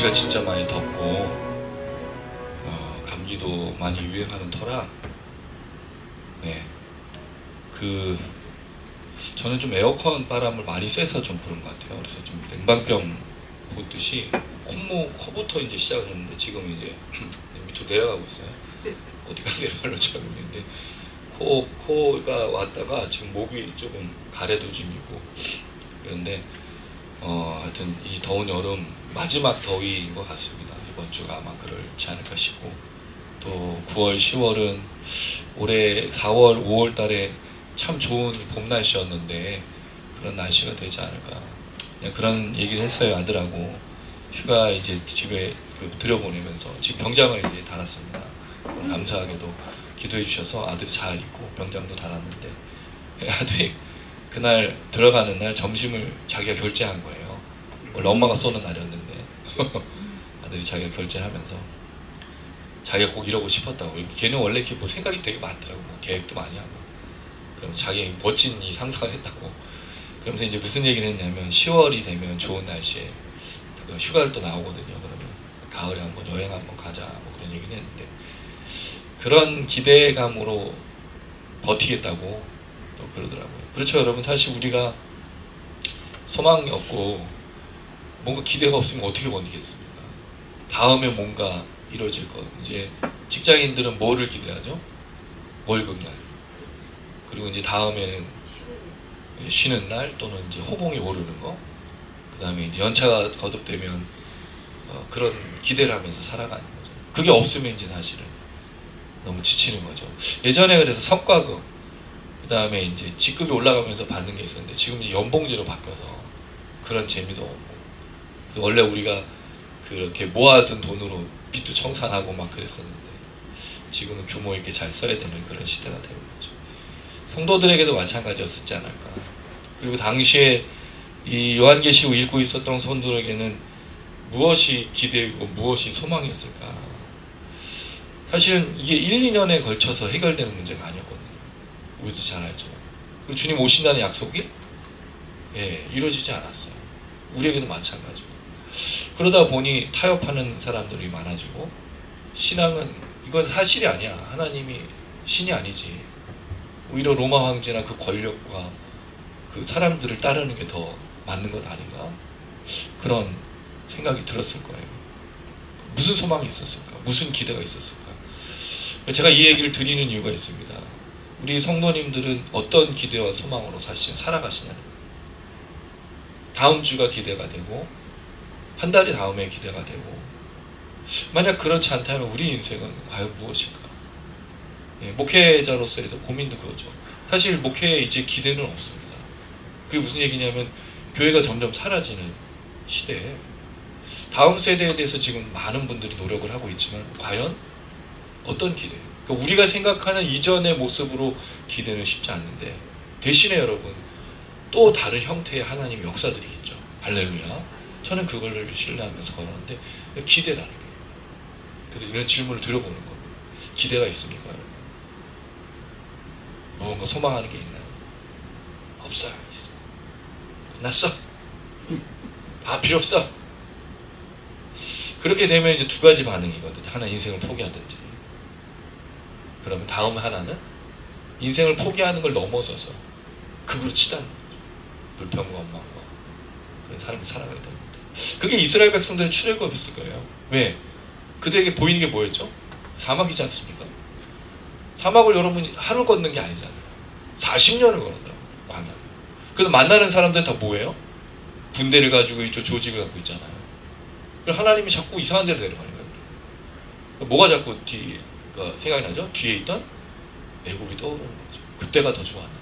날씨가 진짜 많이 덥고 감기도 많이 유행하는 터라 저는 좀 에어컨 바람을 많이 쐬서 좀 그런 것 같아요. 그래서 좀 냉방병 보듯이 코부터 이제 시작을 했는데 지금 이제 밑으로 내려가고 있어요. 어디가 내려가는지 모르겠는데 코가 왔다가 지금 목이 조금 가래도 좀 있고 그런데 하여튼 이 더운 여름 마지막 더위인 것 같습니다. 이번 주가 아마 그렇지 않을까 싶고 또 9월, 10월은 올해 4월, 5월 달에 참 좋은 봄 날씨였는데 그런 날씨가 되지 않을까 그냥 그런 얘기를 했어요. 아들하고 휴가 이제 집에 들여보내면서 지금 병장을 이제 달았습니다. 감사하게도 기도해 주셔서 아들이 잘 있고 병장도 달았는데 아들이 그날 들어가는 날 점심을 자기가 결제한 거예요. 원래 엄마가 쏘는 날이었는데 아들이 자기가 결제하면서 자기가 꼭 이러고 싶었다고. 걔는 원래 이렇게 뭐 생각이 되게 많더라고. 뭐 계획도 많이 하고. 그러면서 자기 멋진 이 상상을 했다고. 그러면서 이제 무슨 얘기를 했냐면 10월이 되면 좋은 날씨에 휴가를 또 나오거든요. 그러면 가을에 한번 여행 한번 가자 뭐 그런 얘기를 했는데 그런 기대감으로 버티겠다고 또 그러더라고요. 그렇죠 여러분. 사실 우리가 소망이 없고 뭔가 기대가 없으면 어떻게 버티겠습니까? 다음에 뭔가 이루어질 것. 이제 직장인들은 뭐를 기대하죠? 월급날. 그리고 이제 다음에는 쉬는 날 또는 이제 호봉이 오르는 거. 그 다음에 이제 연차가 거듭되면 그런 기대를 하면서 살아가는 거죠. 그게 없으면 이제 사실은 너무 지치는 거죠. 예전에 그래서 성과급, 그 다음에 이제 직급이 올라가면서 받는 게 있었는데 지금 이제 연봉제로 바뀌어서 그런 재미도 없고. 그래서 원래 우리가 그렇게 모아둔 돈으로 빚도 청산하고 막 그랬었는데 지금은 규모 있게 잘 써야 되는 그런 시대가 되는 거죠. 성도들에게도 마찬가지였었지 않을까. 그리고 당시에 이 요한계시록 읽고 있었던 성도들에게는 무엇이 기대이고 무엇이 소망이었을까. 사실은 이게 1, 2년에 걸쳐서 해결되는 문제가 아니었거든요. 우리도 잘 알죠. 그리고 주님 오신다는 약속이 이루어지지 않았어요. 우리에게도 마찬가지고. 그러다 보니 타협하는 사람들이 많아지고 신앙은 이건 사실이 아니야. 하나님이 신이 아니지. 오히려 로마 황제나 그 권력과 그 사람들을 따르는 게 더 맞는 것 아닌가? 그런 생각이 들었을 거예요. 무슨 소망이 있었을까? 무슨 기대가 있었을까? 제가 이 얘기를 드리는 이유가 있습니다. 우리 성도님들은 어떤 기대와 소망으로 사실 살아가시냐는 다음 주가 기대가 되고 한 달이 다음에 기대가 되고 만약 그렇지 않다면 우리 인생은 과연 무엇일까? 목회자로서의 고민도 그거죠. 사실 목회에 이제 기대는 없습니다. 그게 무슨 얘기냐면 교회가 점점 사라지는 시대에 다음 세대에 대해서 지금 많은 분들이 노력을 하고 있지만 과연 어떤 기대? 그러니까 우리가 생각하는 이전의 모습으로 기대는 쉽지 않는데 대신에 여러분 또 다른 형태의 하나님의 역사들이 있죠. 할렐루야. 저는 그걸 신뢰하면서 걸었는데 기대라는 거예요. 그래서 이런 질문을 드려보는 겁니다. 기대가 있습니까? 뭔가 소망하는 게 있나요? 없어요. 끝났어. 다 필요 없어. 그렇게 되면 이제 두 가지 반응이거든요. 하나 인생을 포기하든지. 그러면 다음 하나는 인생을 포기하는 걸 넘어서서 극으로 치닫는 거죠. 불평과 원망과 그런 삶을 살아가게 됩니다. 그게 이스라엘 백성들의 출애굽이었을 거예요. 왜? 그들에게 보이는 게 뭐였죠? 사막이지 않습니까? 사막을 여러분이 하루 걷는 게 아니잖아요. 40년을 걸었다고. 광야. 그래서 만나는 사람들은 다 뭐예요? 군대를 가지고 있죠. 조직을 갖고 있잖아요. 그래서 하나님이 자꾸 이상한 데로 내려가는 거예요. 뭐가 자꾸 생각이 나죠? 뒤에 있던 애국이 떠오르는 거죠. 그때가 더 좋았나.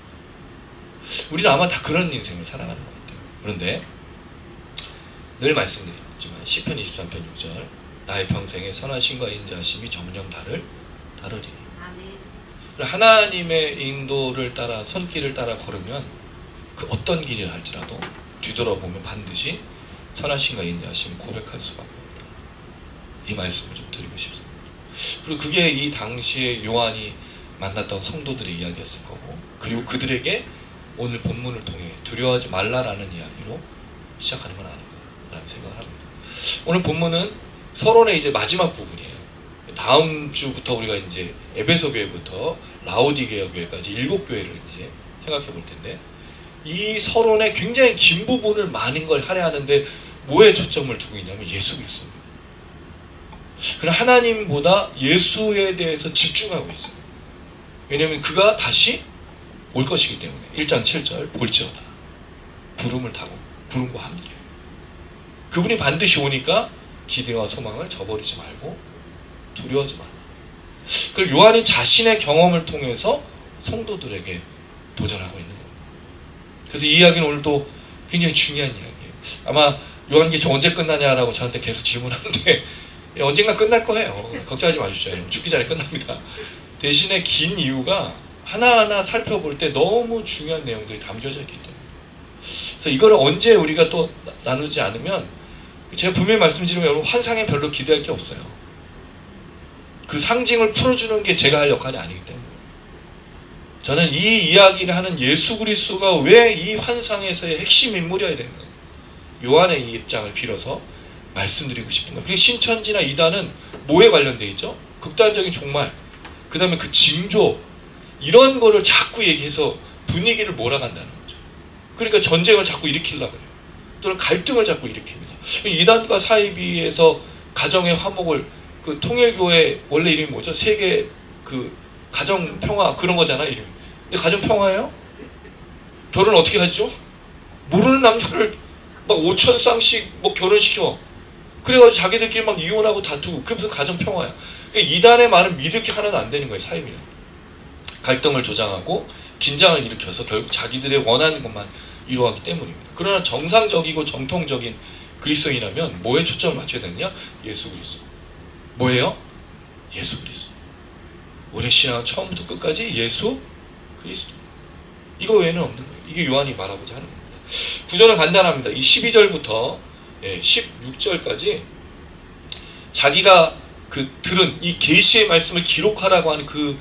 우리는 아마 다 그런 인생을 살아가는 것 같아요. 그런데 늘 말씀드리지만 시편 23편 6절 나의 평생에 선하심과 인자하심이 정령 나를 다루리니. 하나님의 인도를 따라 손길을 따라 걸으면 그 어떤 길을 할지라도 뒤돌아보면 반드시 선하심과 인자하심을 고백할 수밖에 없다. 이 말씀을 좀 드리고 싶습니다. 그리고 그게 이 당시에 요한이 만났던 성도들의 이야기였을 거고 그리고 그들에게 오늘 본문을 통해 두려워하지 말라라는 이야기로 시작하는 건 아닌가라는 생각을 합니다. 오늘 본문은 서론의 이제 마지막 부분이에요. 다음 주부터 우리가 이제 에베소 교회부터 라오디게아 교회까지 7교회를 이제 생각해 볼 텐데, 이 서론의 굉장히 긴 부분을 많은 걸 할애하는데 뭐에 초점을 두고 있냐면 예수 그리스도입니다. 그러나 하나님보다 예수에 대해서 집중하고 있어요. 왜냐하면 그가 다시 올 것이기 때문에. 1장 7절 볼지어다 구름을 타고 구름과 함께. 그분이 반드시 오니까 기대와 소망을 저버리지 말고 두려워하지 말라. 그걸 요한이 자신의 경험을 통해서 성도들에게 도전하고 있는 겁니다. 그래서 이 이야기는 오늘 또 굉장히 중요한 이야기예요. 아마 요한계시록 언제 끝나냐라고 저한테 계속 질문하는데 언젠가 끝날 거예요. 걱정하지 마십시오. 죽기 전에 끝납니다. 대신에 긴 이유가 하나하나 살펴볼 때 너무 중요한 내용들이 담겨져 있기 때문에. 그래서 이거를 언제 우리가 또 나누지 않으면, 제가 분명히 말씀드리면 여러분 환상에 별로 기대할 게 없어요. 그 상징을 풀어주는 게 제가 할 역할이 아니기 때문에. 저는 이 이야기를 하는 예수 그리스도가 왜 이 환상에서의 핵심 인물이어야 되는가, 요한의 이 입장을 빌어서 말씀드리고 싶은 거예요. 그리고 신천지나 이단은 뭐에 관련되어 있죠? 극단적인 종말, 그 다음에 그 징조, 이런 거를 자꾸 얘기해서 분위기를 몰아간다는 거죠. 그러니까 전쟁을 자꾸 일으키려고 그래요. 또는 갈등을 자꾸 일으킵니다. 이단과 사이비에서 가정의 화목을, 그 통일교회 원래 이름이 뭐죠? 세계 그 가정평화 그런 거잖아, 이름이. 근데 가정평화예요? 결혼 어떻게 하죠? 모르는 남녀를 막 5,000쌍씩 뭐 결혼시켜. 그래가지고 자기들끼리 막 이혼하고 다투고. 그게 무슨 가정평화야. 그러니까 이단의 말은 믿을 게 하나도 안 되는 거예요, 사이비는. 갈등을 조장하고 긴장을 일으켜서 결국 자기들의 원하는 것만 이루어가기 때문입니다. 그러나 정상적이고 정통적인 그리스도인이라면 뭐에 초점을 맞춰야 되느냐? 예수 그리스도. 뭐예요? 예수 그리스도. 우리 신앙은 처음부터 끝까지 예수 그리스도. 이거 외에는 없는 거예요. 이게 요한이 말하고자 하는 겁니다. 구절은 간단합니다. 이 12절부터 16절까지 자기가 그 들은 이 계시의 말씀을 기록하라고 하는 그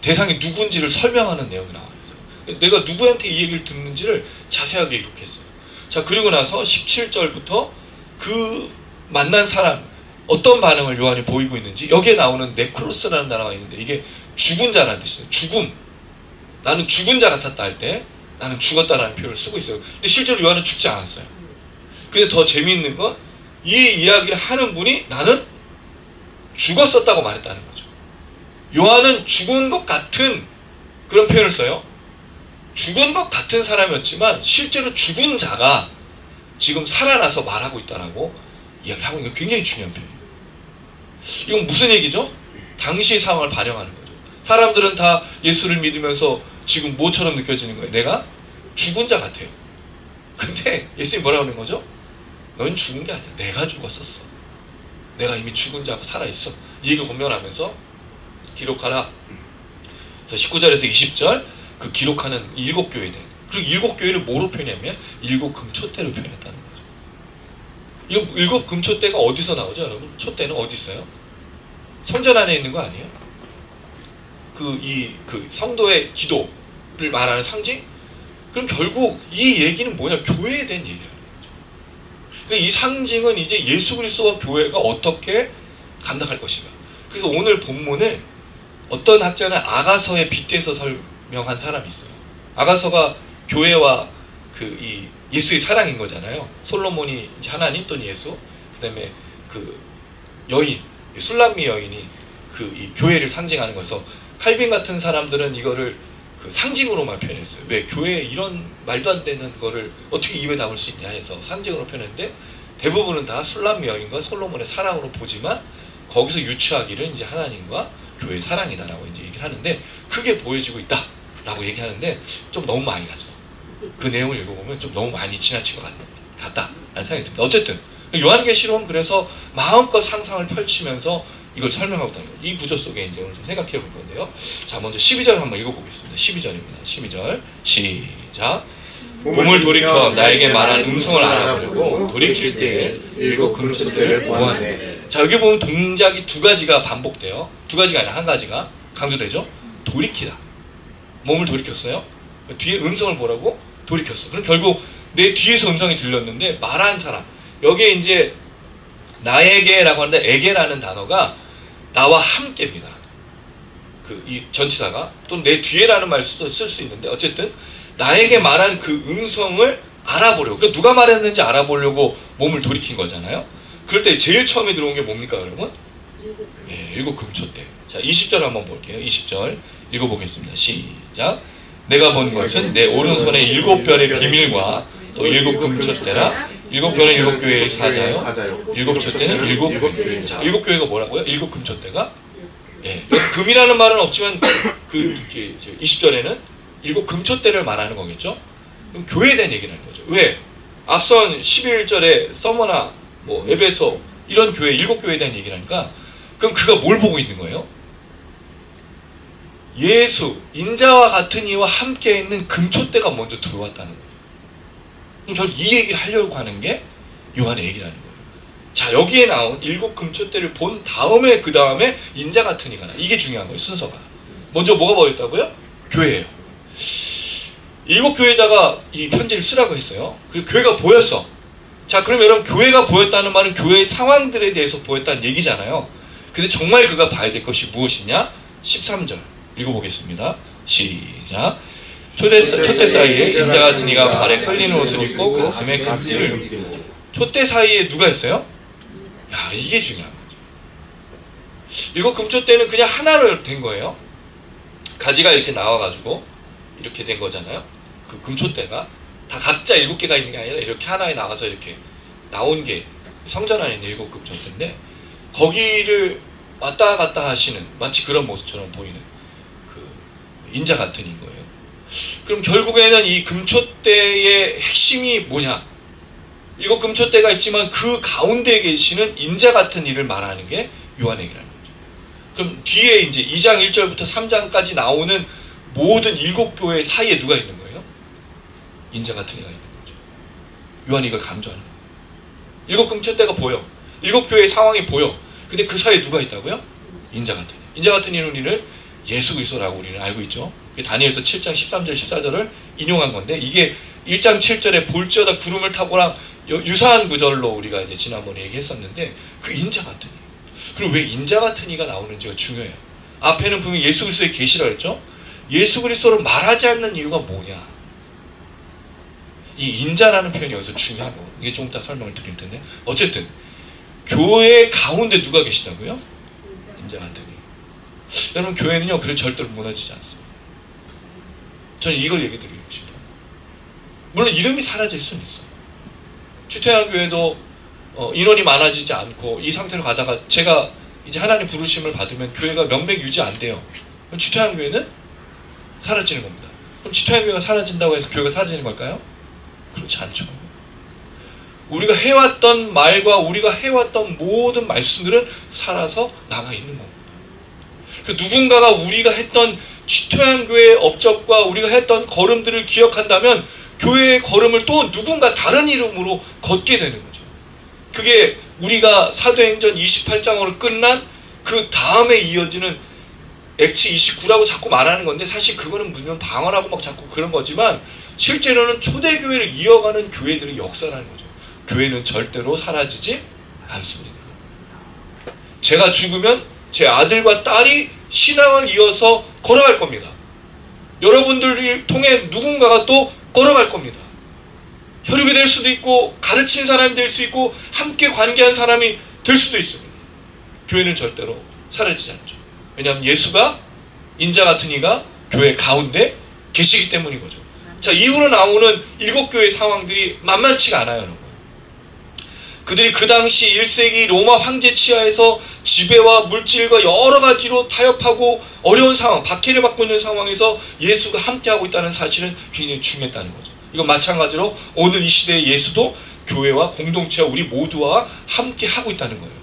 대상이 누군지를 설명하는 내용이 나와 있어요. 내가 누구한테 이 얘기를 듣는지를 자세하게 기록했어요. 자, 그리고 나서 17절부터 그 만난 사람 어떤 반응을 요한이 보이고 있는지, 여기에 나오는 네크로스라는 단어가 있는데 이게 죽은 자라는 뜻이에요. 죽음. 나는 죽은 자 같았다 할 때 나는 죽었다라는 표현을 쓰고 있어요. 근데 실제로 요한은 죽지 않았어요. 근데 더 재미있는 건 이 이야기를 하는 분이 나는 죽었었다고 말했다는 거죠. 요한은 죽은 것 같은 그런 표현을 써요. 죽은 것 같은 사람이었지만 실제로 죽은 자가 지금 살아나서 말하고 있다라고 이야기를 하고 있는 게 굉장히 중요한 표현이에요. 이건 무슨 얘기죠? 당시의 상황을 반영하는 거죠. 사람들은 다 예수를 믿으면서 지금 뭐처럼 느껴지는 거예요? 내가 죽은 자 같아요. 근데 예수님이 뭐라고 하는 거죠? 넌 죽은 게 아니야. 내가 죽었었어. 내가 이미 죽은 자하고 살아있어. 이 얘기를 권면하면서 기록하라. 그래서 19절에서 20절 그 기록하는 7교회에 대해, 그리고 7교회를 뭐로 표현하냐면 7금초대로 표현했다는 거죠. 이 7금초대가 어디서 나오죠, 여러분? 촛대는 어디 있어요? 성전 안에 있는 거 아니에요? 그 성도의 기도를 말하는 상징? 그럼 결국 이 얘기는 뭐냐? 교회에 대한 얘기라는 거죠. 그러니까 이 상징은 이제 예수 그리스도와 교회가 어떻게 감당할 것인가. 그래서 오늘 본문을 어떤 학자는 아가서에 빗대서 설명한 사람이 있어요. 아가서가 교회와 이 예수의 사랑인 거잖아요. 솔로몬이 이제 하나님 또는 예수, 그다음에 그 여인, 술람미 여인이 이 교회를 상징하는 거여서 칼빈 같은 사람들은 이거를 그 상징으로만 표현했어요. 왜? 교회에 이런 말도 안 되는 거를 어떻게 입에 담을 수 있냐 해서 상징으로 표현했는데, 대부분은 다 술람미 여인과 솔로몬의 사랑으로 보지만 거기서 유추하기를 이제 하나님과 교회의 사랑이다라고 이제 얘기를 하는데, 그게 보여지고 있다라고 얘기하는데 좀 너무 많이 갔어. 그 내용을 읽어보면 좀 너무 많이 지나친 것 같다라는 생각이 듭니다. 어쨌든 요한계시록은 그래서 마음껏 상상을 펼치면서 이걸 설명하고 있다는 거예요. 이 구조 속에 이제 오늘 좀 생각해 볼 건데요. 자, 먼저 12절 한번 읽어보겠습니다. 12절입니다. 12절 시작. 몸을 돌이켜 나에게 말한 음성을 알아보려고 돌이킬 때에 7금초대를 보았네. 자, 여기 보면 동작이 두 가지가 반복돼요. 두 가지가 아니라 한 가지가 강조되죠. 돌이키다. 몸을 돌이켰어요. 뒤에 음성을 보라고 돌이켰어. 그럼 결국 내 뒤에서 음성이 들렸는데 말한 사람, 여기에 이제 나에게라고 하는데 에게라는 단어가 나와 함께입니다. 이 전치사가 또는 내 뒤에라는 말도 쓸 수 있는데 어쨌든 나에게 말한 그 음성을 알아보려고, 그러니까 누가 말했는지 알아보려고 몸을 돌이킨 거잖아요. 그럴 때 제일 처음에 들어온 게 뭡니까 여러분? 일곱 금초 때. 자, 20절 한번 볼게요. 20절 읽어보겠습니다. 시작. 내가 본 것은 내 오른손에 7별의 비밀과 또 7 금초 때라. 7별은 7교회의 사자요. 7초 때는 7교회. 자, 7교회가 뭐라고요? 7 금초 때가? 예, 여기 금이라는 말은 없지만 20절에는 7 금초 때를 말하는 거겠죠? 그럼 교회에 대한 얘기를 하는 거죠. 왜? 앞선 11절에 서머나 뭐 에베소 이런 교회 7교회에 대한 얘기를 하니까 그럼 그가 뭘 보고 있는 거예요? 예수, 인자와 같은 이와 함께 있는 금초대가 먼저 들어왔다는 거예요. 그럼 저는 이 얘기를 하려고 하는 게 요한의 얘기라는 거예요. 자, 여기에 나온 7 금초대를 본 다음에 그 다음에 인자 같은 이가 나. 이게 중요한 거예요. 순서가. 먼저 뭐가 보였다고요? 교회예요. 7 교회에다가 이 편지를 쓰라고 했어요. 그 교회가 보였어. 자, 그럼 여러분 교회가 보였다는 말은 교회의 상황들에 대해서 보였다는 얘기잖아요. 근데 정말 그가 봐야 될 것이 무엇이냐? 13절 읽어보겠습니다. 시작. 촛대 사이에 인자 같은 이가 발에 끌리는 옷을 입고 가슴에 금띠를. 촛대 사이에 누가 있어요? 야, 이게 중요한 거죠. 7 금초 때는 그냥 하나로 된 거예요. 가지가 이렇게 나와가지고 이렇게 된 거잖아요. 그 금초대가 다 각자 7개가 있는 게 아니라 이렇게 하나에 나와서 이렇게 나온 게 성전 안에 있는 7 금초대인데 거기를 왔다 갔다 하시는 마치 그런 모습처럼 보이는 그 인자 같은 인 거예요. 그럼 결국에는 이 금초대의 핵심이 뭐냐? 7 금초대가 있지만 그 가운데에 계시는 인자 같은 이를 말하는 게 요한에게라는 거죠. 그럼 뒤에 이제 2장 1절부터 3장까지 나오는 모든 7 교회 사이에 누가 있는 거예요? 인자 같은 이가 있는 거죠. 요한이 이걸 강조하는 거예요. 7 금초대가 보여. 7 교회의 상황이 보여. 근데 그 사이에 누가 있다고요? 인자 같은 이. 인자 같은 이는 우리를 예수 그리스도라고 우리는 알고 있죠. 다니엘서 7장 13절 14절을 인용한 건데 이게 1장 7절에 볼지어다 구름을 타고랑 유사한 구절로 우리가 이제 지난번에 얘기했었는데 그 인자 같은 이. 그리고 왜 인자 같은 이가 나오는지가 중요해요. 앞에는 분명히 예수 그리스도의 계시라 했죠. 예수 그리스도를 말하지 않는 이유가 뭐냐? 이 인자라는 표현이 여기서 중요한 거거든요. 이게 조금 이따 설명을 드릴 텐데 어쨌든 교회 가운데 누가 계시다고요? 인자 같은 이. 여러분 교회는요 그래 절대로 무너지지 않습니다. 저는 이걸 얘기 드리고 싶어요. 물론 이름이 사라질 수는 있어요. 추태한 교회도 인원이 많아지지 않고 이 상태로 가다가 제가 이제 하나님 부르심을 받으면 교회가 명맥 유지 안 돼요. 그럼 추태한 교회는 사라지는 겁니다. 그럼 추태한 교회가 사라진다고 해서 교회가 사라지는 걸까요? 그렇지 않죠. 우리가 해왔던 말과 우리가 해왔던 모든 말씀들은 살아서 남아있는 겁니다. 그 누군가가 우리가 했던 추태한 교회의 업적과 우리가 했던 걸음들을 기억한다면 교회의 걸음을 또 누군가 다른 이름으로 걷게 되는 거죠. 그게 우리가 사도행전 28장으로 끝난 그 다음에 이어지는 액치 29라고 자꾸 말하는 건데 사실 그거는 무슨 방언하고 막 자꾸 그런 거지만 실제로는 초대교회를 이어가는 교회들의 역사라는 거죠. 교회는 절대로 사라지지 않습니다. 제가 죽으면 제 아들과 딸이 신앙을 이어서 걸어갈 겁니다. 여러분들을 통해 누군가가 또 걸어갈 겁니다. 혈육이 될 수도 있고 가르친 사람이 될 수 있고 함께 관계한 사람이 될 수도 있습니다. 교회는 절대로 사라지지 않죠. 왜냐하면 예수가 인자 같은 이가 교회 가운데 계시기 때문인 거죠. 자, 이후로 나오는 7 교회의 상황들이 만만치가 않아요, 여러분. 그들이 그 당시 1세기 로마 황제 치하에서 지배와 물질과 여러 가지로 타협하고 어려운 상황, 박해를 받고 있는 상황에서 예수가 함께하고 있다는 사실은 굉장히 중요했다는 거죠. 이건 마찬가지로 오늘 이 시대의 예수도 교회와 공동체와 우리 모두와 함께하고 있다는 거예요.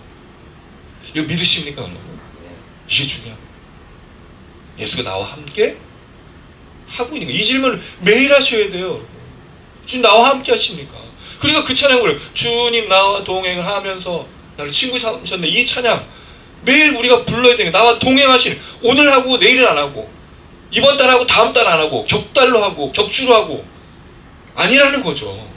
이거 믿으십니까, 여러분? 이게 중요한 거예요. 예수가 나와 함께 하고 있는 거예요. 이 질문을 매일 하셔야 돼요, 여러분. 주님 나와 함께 하십니까? 그러니까 그 찬양을 주님 나와 동행을 하면서 나를 친구 삼으셨네. 이 찬양 매일 우리가 불러야 되는 나와 동행하시는 오늘 하고 내일은 안 하고 이번 달 하고 다음 달 안 하고 격달로 하고 격주로 하고 아니라는 거죠.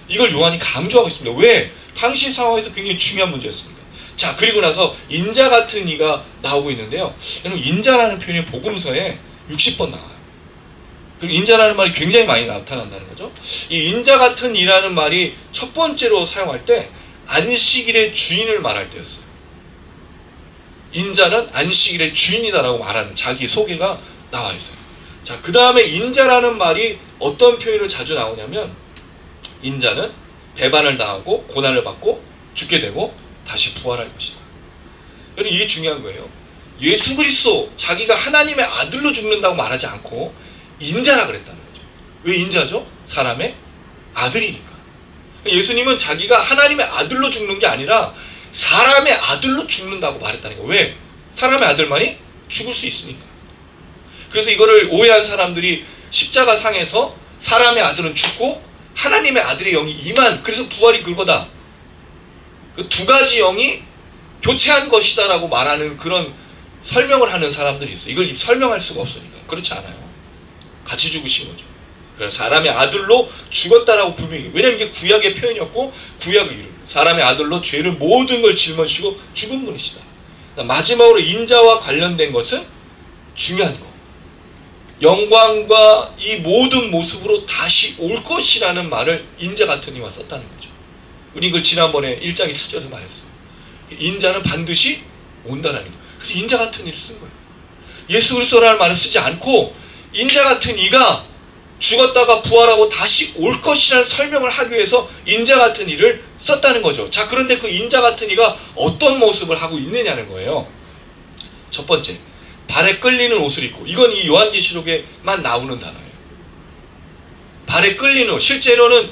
이걸 요한이 강조하고 있습니다. 왜? 당시 상황에서 굉장히 중요한 문제였습니다. 자, 그리고 나서 인자 같은 이가 나오고 있는데요. 여러분, 인자라는 표현이 복음서에 60번 나와요. 그리고 인자라는 말이 굉장히 많이 나타난다는 거죠. 이 인자 같은 이라는 말이 첫 번째로 사용할 때 안식일의 주인을 말할 때였어요. 인자는 안식일의 주인이다라고 말하는 자기 소개가 나와 있어요. 자, 그 다음에 인자라는 말이 어떤 표현으로 자주 나오냐면, 인자는 배반을 당하고 고난을 받고 죽게 되고 다시 부활할 것이다. 여러분, 이게 중요한 거예요. 예수 그리스도 자기가 하나님의 아들로 죽는다고 말하지 않고 인자라 그랬다는 거죠. 왜 인자죠? 사람의 아들이니까. 예수님은 자기가 하나님의 아들로 죽는 게 아니라 사람의 아들로 죽는다고 말했다는 거예요. 왜? 사람의 아들만이 죽을 수 있으니까. 그래서 이거를 오해한 사람들이 십자가 상에서 사람의 아들은 죽고 하나님의 아들의 영이 임한, 그래서 부활이 그거다. 그 두 가지 영이 교체한 것이다 라고 말하는 그런 설명을 하는 사람들이 있어요. 이걸 설명할 수가 없으니까. 그렇지 않아요. 같이 죽으신 거죠. 그래서 사람의 아들로 죽었다라고 분명히, 왜냐하면 이게 구약의 표현이었고 구약을 이루는 사람의 아들로 죄를 모든 걸 짊어지고 죽은 분이시다. 마지막으로 인자와 관련된 것은 중요한 거, 영광과 이 모든 모습으로 다시 올 것이라는 말을 인자 같은 이와 썼다는 거죠. 우리 이걸 지난번에 1장 1절에서 말했어요. 인자는 반드시 온다는 거예요. 그래서 인자 같은 이를 쓴 거예요. 예수 그리스도라는 말을 쓰지 않고 인자 같은 이가 죽었다가 부활하고 다시 올 것이라는 설명을 하기 위해서 인자 같은 이를 썼다는 거죠. 자, 그런데 그 인자 같은 이가 어떤 모습을 하고 있느냐는 거예요. 첫 번째, 발에 끌리는 옷을 입고, 이건 이 요한계시록에만 나오는 단어예요. 발에 끌리는 옷, 실제로는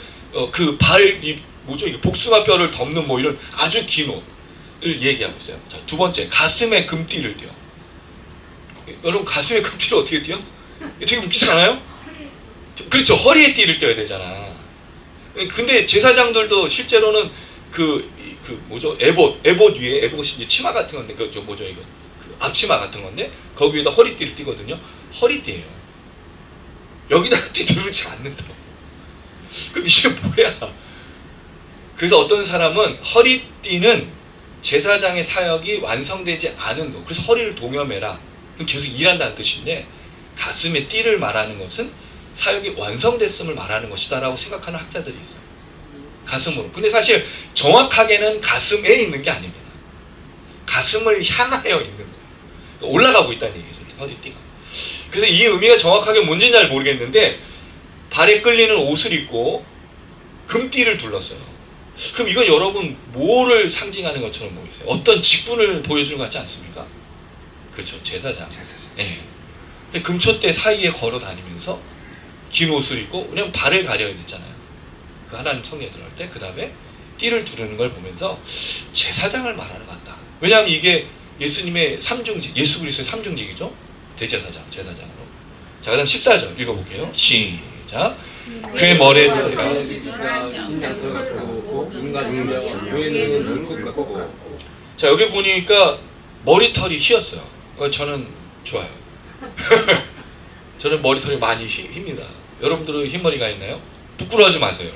그 발, 뭐죠? 이게 복숭아 뼈를 덮는 뭐 이런 아주 긴 옷을 얘기하고 있어요. 자, 두 번째, 가슴에 금띠를 띄어. 여러분, 가슴에 금띠를 어떻게 띄어? 되게 웃기지 않아요? 그렇죠. 허리에 띠를 띄어야 되잖아. 근데 제사장들도 실제로는 뭐죠? 에봇 위에, 에봇이 이제 치마 같은 건데, 뭐죠, 이거? 앞치마 같은 건데, 거기 위에다 허리띠를 띄거든요. 허리띠예요. 여기다가 띠 두르지 않는다고. 그럼 이게 뭐야? 그래서 어떤 사람은 허리띠는 제사장의 사역이 완성되지 않은 거, 그래서 허리를 동여매라, 그럼 계속 일한다는 뜻인데, 가슴에 띠를 말하는 것은 사역이 완성됐음을 말하는 것이다 라고 생각하는 학자들이 있어요. 가슴으로. 근데 사실 정확하게는 가슴에 있는 게 아닙니다. 가슴을 향하여 있는 거예요. 올라가고 있다는 얘기죠, 허리띠가. 그래서 이 의미가 정확하게 뭔지는 잘 모르겠는데, 발에 끌리는 옷을 입고 금띠를 둘렀어요. 그럼 이건 여러분 뭐를 상징하는 것처럼 보이세요? 어떤 직분을 보여주는 것 같지 않습니까? 그렇죠, 제사장. 네. 금초대 사이에 걸어 다니면서 긴 옷을 입고, 왜냐면 발을 가려야 되잖아요. 그 하나님 성에 들어갈 때, 그 다음에 띠를 두르는 걸 보면서 제사장을 말하는 것 같다. 왜냐하면 이게 예수님의 삼중직, 예수 그리스도의 삼중직이죠. 대제사장, 제사장으로. 자, 그 다음 14절 읽어볼게요. 시작. 그의 머리에 털이가 자, 여기 보니까 머리털이 휘었어요. 저는 좋아요. 저는 머리털이 많이 힙니다. 여러분들은 흰머리가 있나요? 부끄러워하지 마세요.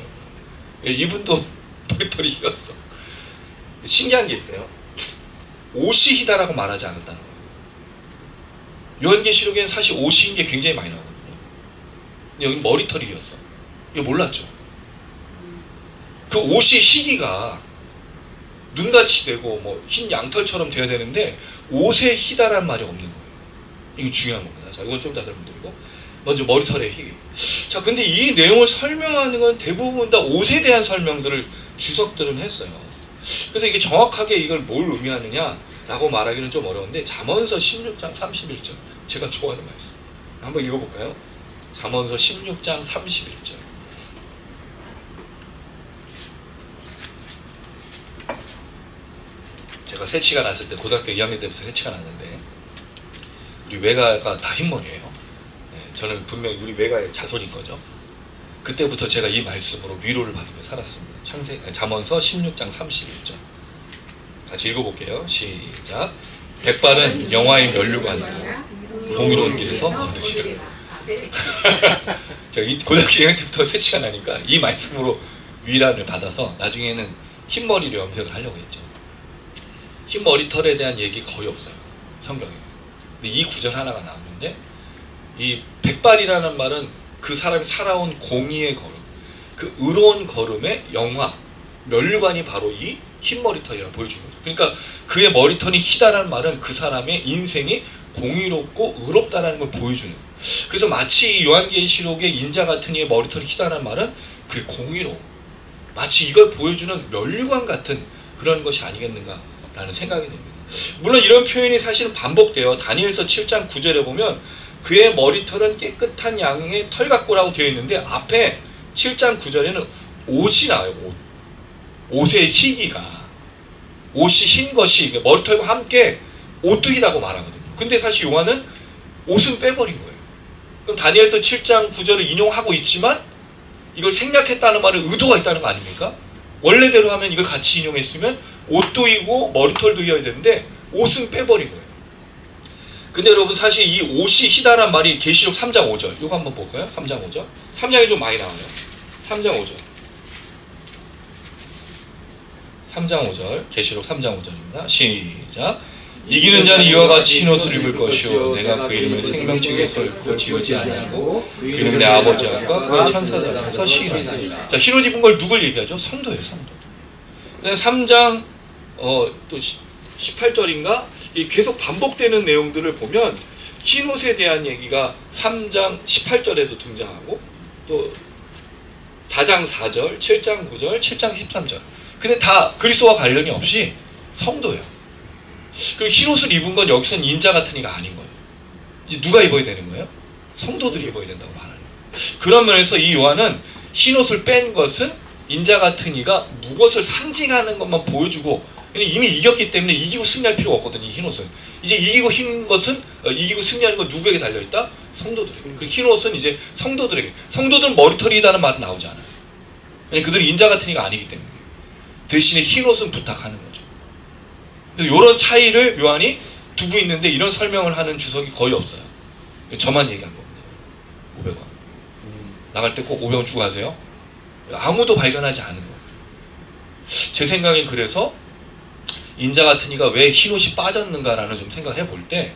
이분도 머리털이 휘었어. 신기한 게 있어요. 옷이 희다라고 말하지 않았다는 거예요. 요한계시록에는 사실 옷이 흰 게 굉장히 많이 나오거든요. 근데 여기 머리털이 휘었어. 이거 몰랐죠? 그 옷이 희기가 눈같이 되고 뭐 흰 양털처럼 돼야 되는데 옷에 희다란 말이 없는 거예요. 이게 중요한 겁니다. 자, 이건 좀 더 설명드리고, 먼저 머리털의 희귀. 자, 근데 이 내용을 설명하는 건 대부분 다 옷에 대한 설명들을 주석들은 했어요. 그래서 이게 정확하게 이걸 뭘 의미하느냐라고 말하기는 좀 어려운데, 잠언서 16장 31절, 제가 좋아하는 말씀 한번 읽어볼까요? 잠언서 16장 31절. 제가 새치가 났을 때, 고등학교 2학년 때부터 새치가 났는데, 우리 외가가 다 흰머리예요. 네, 저는 분명히 우리 외가의 자손인 거죠. 그때부터 제가 이 말씀으로 위로를 받으며 살았습니다. 잠언서 16장 31절. 같이 읽어볼게요. 시작. 백발은 영화의 면류관이라 공의로운 길에서 얻으리라. 제가 이 고등학교 2학년 때부터 새치가 나니까 이 말씀으로 위란을 받아서 나중에는 흰머리를 염색을 하려고 했죠. 흰머리털에 대한 얘기 거의 없어요. 성경에. 근데 이 구절 하나가 나오는데 이 백발이라는 말은 그 사람이 살아온 공의의 걸음, 그 의로운 걸음의 영화, 면류관이 바로 이 흰머리털이라고 보여주는 거죠. 그러니까 그의 머리털이 희다라는 말은 그 사람의 인생이 공의롭고 의롭다라는 걸 보여주는 거예요. 그래서 마치 요한계시록의 인자 같은 이의 머리털이 희다라는 말은 그 공의로움, 마치 이걸 보여주는 면류관 같은 그런 것이 아니겠는가라는 생각이 듭니다. 물론 이런 표현이 사실은 반복돼요. 다니엘서 7장 9절에 보면 그의 머리털은 깨끗한 양의 털 같고라고 되어 있는데 앞에 7장 9절에는 옷이 나와요. 옷의 희기가, 옷이 흰 것이 머리털과 함께 옷도 희다고 말하거든요. 근데 사실 요한은 옷은 빼버린 거예요. 그럼 다니엘서 7장 9절을 인용하고 있지만 이걸 생략했다는 말은 의도가 있다는 거 아닙니까? 원래대로 하면 이걸 같이 인용했으면 옷도 이고 머리털도 이어야 되는데 옷은 빼버린 거예요. 근데 여러분 사실 이 옷이 희다란 말이 계시록 3장 5절 이거 한번 볼까요? 3장 5절 3장이 좀 많이 나와요. 3장 5절 3장 5절 계시록 3장 5절입니다. 시작. 이기는 자는 이와 같이 흰 옷을 입을 것이요 내가 그 이름을 생명책에 써있고 지우지 아니하고 그 이름은 내 아버지 앞과 그의 천사들 앞에서 시인하리라. 자, 흰 옷 입은 걸 누굴 얘기하죠? 성도예요. 성도. 3장 또 18절인가 계속 반복되는 내용들을 보면 흰 옷에 대한 얘기가 3장 18절에도 등장하고 또 4장 4절, 7장 9절, 7장 13절. 근데 다 그리스도와 관련이 없이 성도예요. 그리고 흰 옷을 입은 건 여기서는 인자 같은 이가 아닌 거예요. 누가 입어야 되는 거예요? 성도들이 입어야 된다고 말하는 거예요. 그런 면에서 이 요한은 흰 옷을 뺀 것은 인자 같은 이가 무엇을 상징하는 것만 보여주고 이미 이겼기 때문에 이기고 승리할 필요가 없거든요. 이 흰 옷은. 이제 이기고 이기고 승리하는 건 누구에게 달려있다? 성도들에게. 그리고 흰 옷은 이제 성도들에게. 성도들은 머리털이다는 말은 나오지 않아요. 왜냐면 그들은 인자 같은 이가 아니기 때문에. 대신에 흰 옷은 부탁하는 거죠. 그래서 이런 차이를 요한이 두고 있는데 이런 설명을 하는 주석이 거의 없어요. 저만 얘기한 겁니다. 500원. 나갈 때 꼭 500원 주고 가세요. 아무도 발견하지 않은 거예요. 제 생각엔 그래서 인자 같은 이가 왜 흰옷이 빠졌는가라는 좀 생각을 해볼 때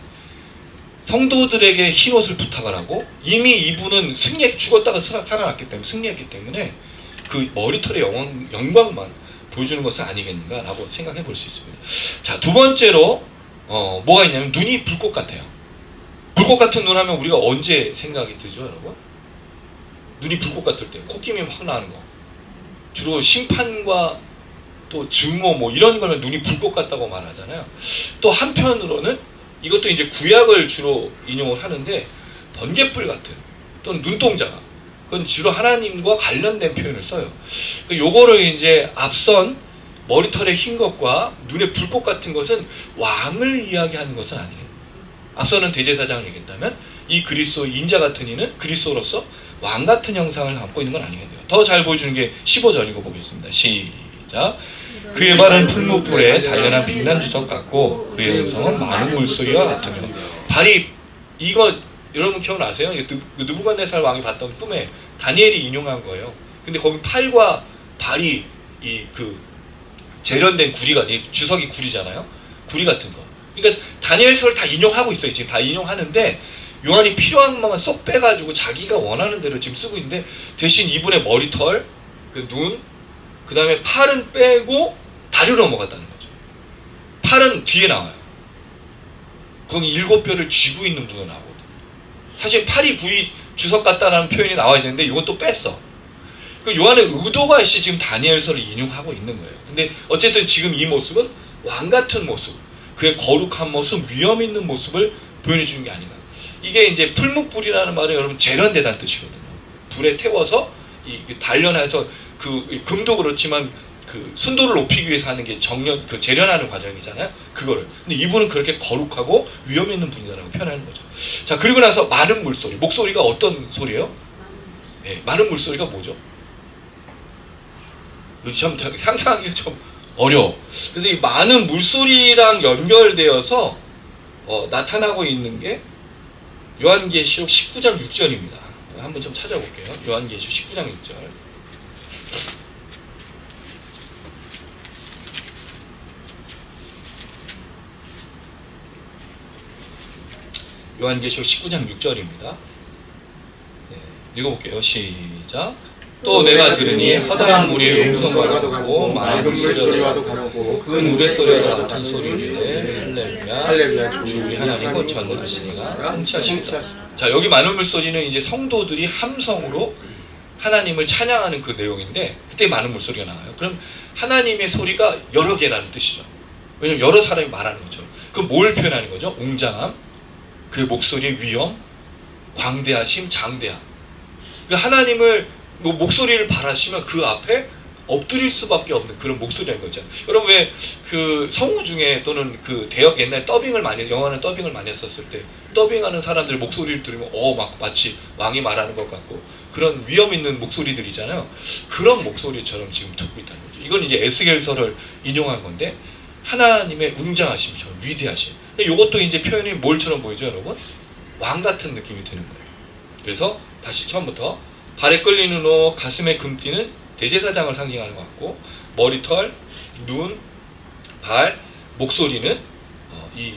성도들에게 흰옷을 부탁을 하고 이미 이분은 죽었다가 살아났기 때문에 승리했기 때문에 그 머리털의 영광만 보여주는 것은 아니겠는가라고 생각해 볼 수 있습니다. 자, 두 번째로 뭐가 있냐면 눈이 불꽃 같아요. 불꽃 같은 눈 하면 우리가 언제 생각이 들죠, 여러분? 눈이 불꽃 같을 때 콧김이 확 나는 거. 주로 심판과 또 증오 뭐 이런 거면 눈이 불꽃 같다고 말하잖아요. 또 한편으로는 이것도 이제 구약을 주로 인용을 하는데 번갯불 같은 또는 눈동자가 그건 주로 하나님과 관련된 표현을 써요. 요거를 이제 앞선 머리털의 흰 것과 눈의 불꽃 같은 것은 왕을 이야기하는 것은 아니에요. 앞서는 대제사장을 얘기했다면 이 그리스도 인자 같은 이는 그리스도로서 왕 같은 형상을 담고 있는 건 아니겠네요. 더 잘 보여주는 게 15절 읽어보겠습니다. 시작. 그의 발은 풀무불에 단련한 빛난 주석 같고 그의 음성은 많은 물소리와 같으며. 발이 이거 여러분 기억나세요? 느부갓네살 왕이 봤던 꿈에 다니엘이 인용한 거예요. 근데 거기 팔과 발이 재련된 구리가 주석이 구리잖아요. 구리 같은 거. 그러니까 다니엘서를 다 인용하고 있어요. 지금 다 인용하는데 요한이 필요한 것만 쏙 빼가지고 자기가 원하는 대로 지금 쓰고 있는데 대신 이분의 머리털, 눈, 그 다음에 팔은 빼고 다리로 넘어갔다는 거죠. 팔은 뒤에 나와요. 거기 7뼈를 쥐고 있는 부분 나오거든요. 사실 팔이 구리 주석 같다라는 표현이 나와야 되는데 이건 또 뺐어. 요한의 의도가 있이 지금 다니엘서를 인용하고 있는 거예요. 근데 어쨌든 지금 이 모습은 왕 같은 모습, 그의 거룩한 모습, 위험 있는 모습을 보여주는 게 아닌가. 이게 이제 풀무불이라는 말은 여러분 재련되다는 뜻이거든요. 불에 태워서 단련해서 금도 그렇지만 순도를 높이기 위해서 하는 게 재련하는 과정이잖아요. 그거를. 근데 이분은 그렇게 거룩하고 위험 있는 분이다라고 표현하는 거죠. 자, 그리고 나서 많은 물소리. 목소리가 어떤 소리예요? 네, 많은 물소리가 뭐죠? 참 상상하기가 좀 어려워. 그래서 이 많은 물소리랑 연결되어서 나타나고 있는 게 요한계시록 19장 6절입니다. 한번 좀 찾아볼게요. 요한계시록 19장 6절. 요한계시록 19장 6절입니다. 네, 읽어볼게요. 시작. 또 내가 들으니 허다한 물이 음성과도 같고 맑은 물소리와도 같고 큰 우레소리와 같은 소리를 할렐루야 주 우리 하나님 곧 전능하시니가 통치하시리라. 자, 여기 많은 물소리는 이제 성도들이 함성으로 하나님을 찬양하는 그 내용인데, 그때 많은 물소리가 나와요. 그럼 하나님의 소리가 여러 개라는 뜻이죠. 왜냐면 여러 사람이 말하는 것처럼. 그럼 뭘 표현하는 거죠? 웅장함, 그 목소리의 위엄, 광대하심, 장대함. 그 하나님을 뭐 목소리를 바라시면 그 앞에 엎드릴 수밖에 없는 그런 목소리라는 거죠. 여러분 왜 그 성우 중에 또는 그 대역 옛날 더빙을 많이, 영화는 더빙을 많이 했었을 때 더빙하는 사람들 목소리를 들으면 막 마치 왕이 말하는 것 같고 그런 위험 있는 목소리들이잖아요. 그런 목소리처럼 지금 듣고 있다는 거죠. 이건 이제 에스겔서를 인용한 건데 하나님의 웅장하심처럼 위대하심. 이것도 이제 표현이 뭘처럼 보이죠, 여러분? 왕 같은 느낌이 드는 거예요. 그래서 다시 처음부터 발에 끌리는 옷, 가슴에 금띠는 대제사장을 상징하는 것 같고, 머리털, 눈, 발, 목소리는 이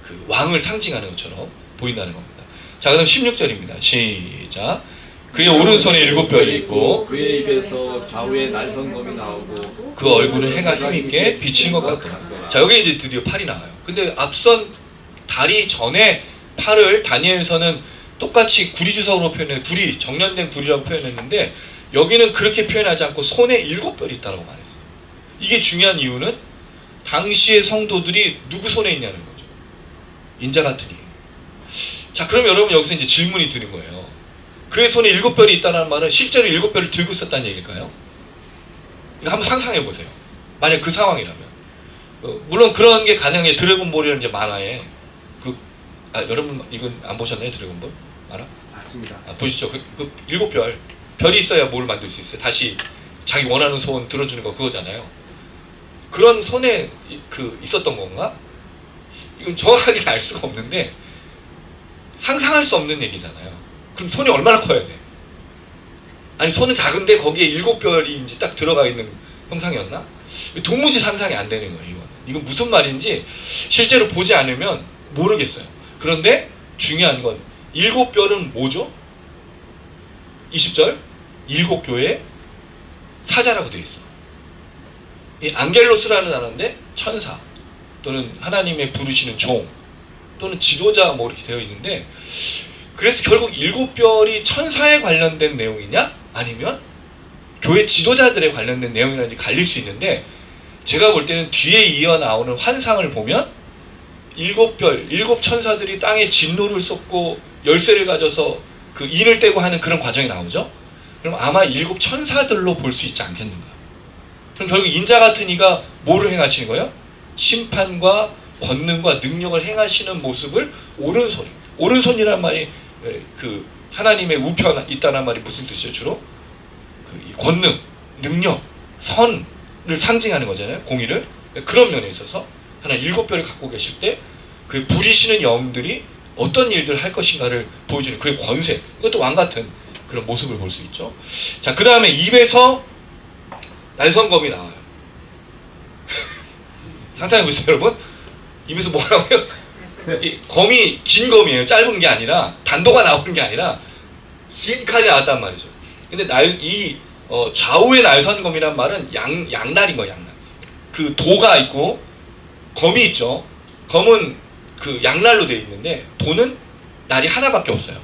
그 왕을 상징하는 것처럼 보인다는 겁니다. 자, 그다음 16절입니다. 시작. 그의 오른손에 7뼈이 있고 그의 입에서 좌우에 날선검이 나오고 그 얼굴은 해가 힘있게 비치는 것 같더라. 자, 여기 이제 드디어 팔이 나와요. 근데 앞선 다리 전에 팔을 다니엘서는 똑같이 구리주석으로 표현해, 구리, 정련된 구리라고 표현했는데 여기는 그렇게 표현하지 않고 손에 7뼈이 있다고 말했어요. 이게 중요한 이유는 당시의 성도들이 누구 손에 있냐는 거죠. 인자 같으니. 자, 그럼 여러분 여기서 이제 질문이 드는 거예요. 그의 손에 7뼈이 있다는 말은 실제로 7뼈를 들고 있었다는 얘기일까요? 이거 한번 상상해 보세요. 만약 그 상황이라면. 물론 그런 게 가능해. 드래곤볼이라는 이제 만화에 여러분 이건 안 보셨나요? 드래곤볼 만화? 맞습니다. 보시죠. 그 7별 별이 있어야 뭘 만들 수 있어요. 다시 자기 원하는 소원 들어주는 거 그거잖아요. 그런 손에 있었던 건가? 이건 정확하게 알 수가 없는데 상상할 수 없는 얘기잖아요. 그럼 손이 얼마나 커야 돼? 아니 손은 작은데 거기에 7별이 이제 딱 들어가 있는 형상이었나? 도무지 상상이 안 되는 거예요. 이건 무슨 말인지 실제로 보지 않으면 모르겠어요. 그런데 중요한 건 7별은 뭐죠? 20절 7교회 사자라고 되어 있어. 이 앙겔로스라는 단어인데 천사 또는 하나님의 부르시는 종 또는 지도자 뭐 이렇게 되어 있는데, 그래서 결국 7별이 천사에 관련된 내용이냐 아니면 교회 지도자들에 관련된 내용이라는지 갈릴 수 있는데, 제가 볼 때는 뒤에 이어 나오는 환상을 보면 7별, 7천사들이 땅에 진노를 쏟고 열쇠를 가져서 그 인을 떼고 하는 그런 과정이 나오죠. 그럼 아마 7천사들로 볼 수 있지 않겠는가. 그럼 결국 인자 같은 이가 뭐를 행하시는 거예요? 심판과 권능과 능력을 행하시는 모습을 오른손. 오른손이라는 말이 그 하나님의 우편에 있다는 말이 무슨 뜻이에요? 주로 그 권능, 능력, 선을 상징하는 거잖아요. 공의를. 그런 면에 있어서 하나 7별을 갖고 계실 때 그 부리시는 영들이 어떤 일들을 할 것인가를 보여주는 그의 권세, 이것도 왕 같은 그런 모습을 볼 수 있죠. 자, 그 다음에 입에서 날선검이 나와요. 상상해 보세요, 여러분. 입에서 뭐라고요? 이 검이 긴 검이에요. 짧은 게 아니라 단도가 나오는 게 아니라 긴 칼이 나왔단 말이죠. 근데 좌우의 날선검이란 말은 양날인 거예요. 양날. 그 도가 있고 검이 있죠. 검은 그 양날로 되어 있는데 도는 날이 하나밖에 없어요.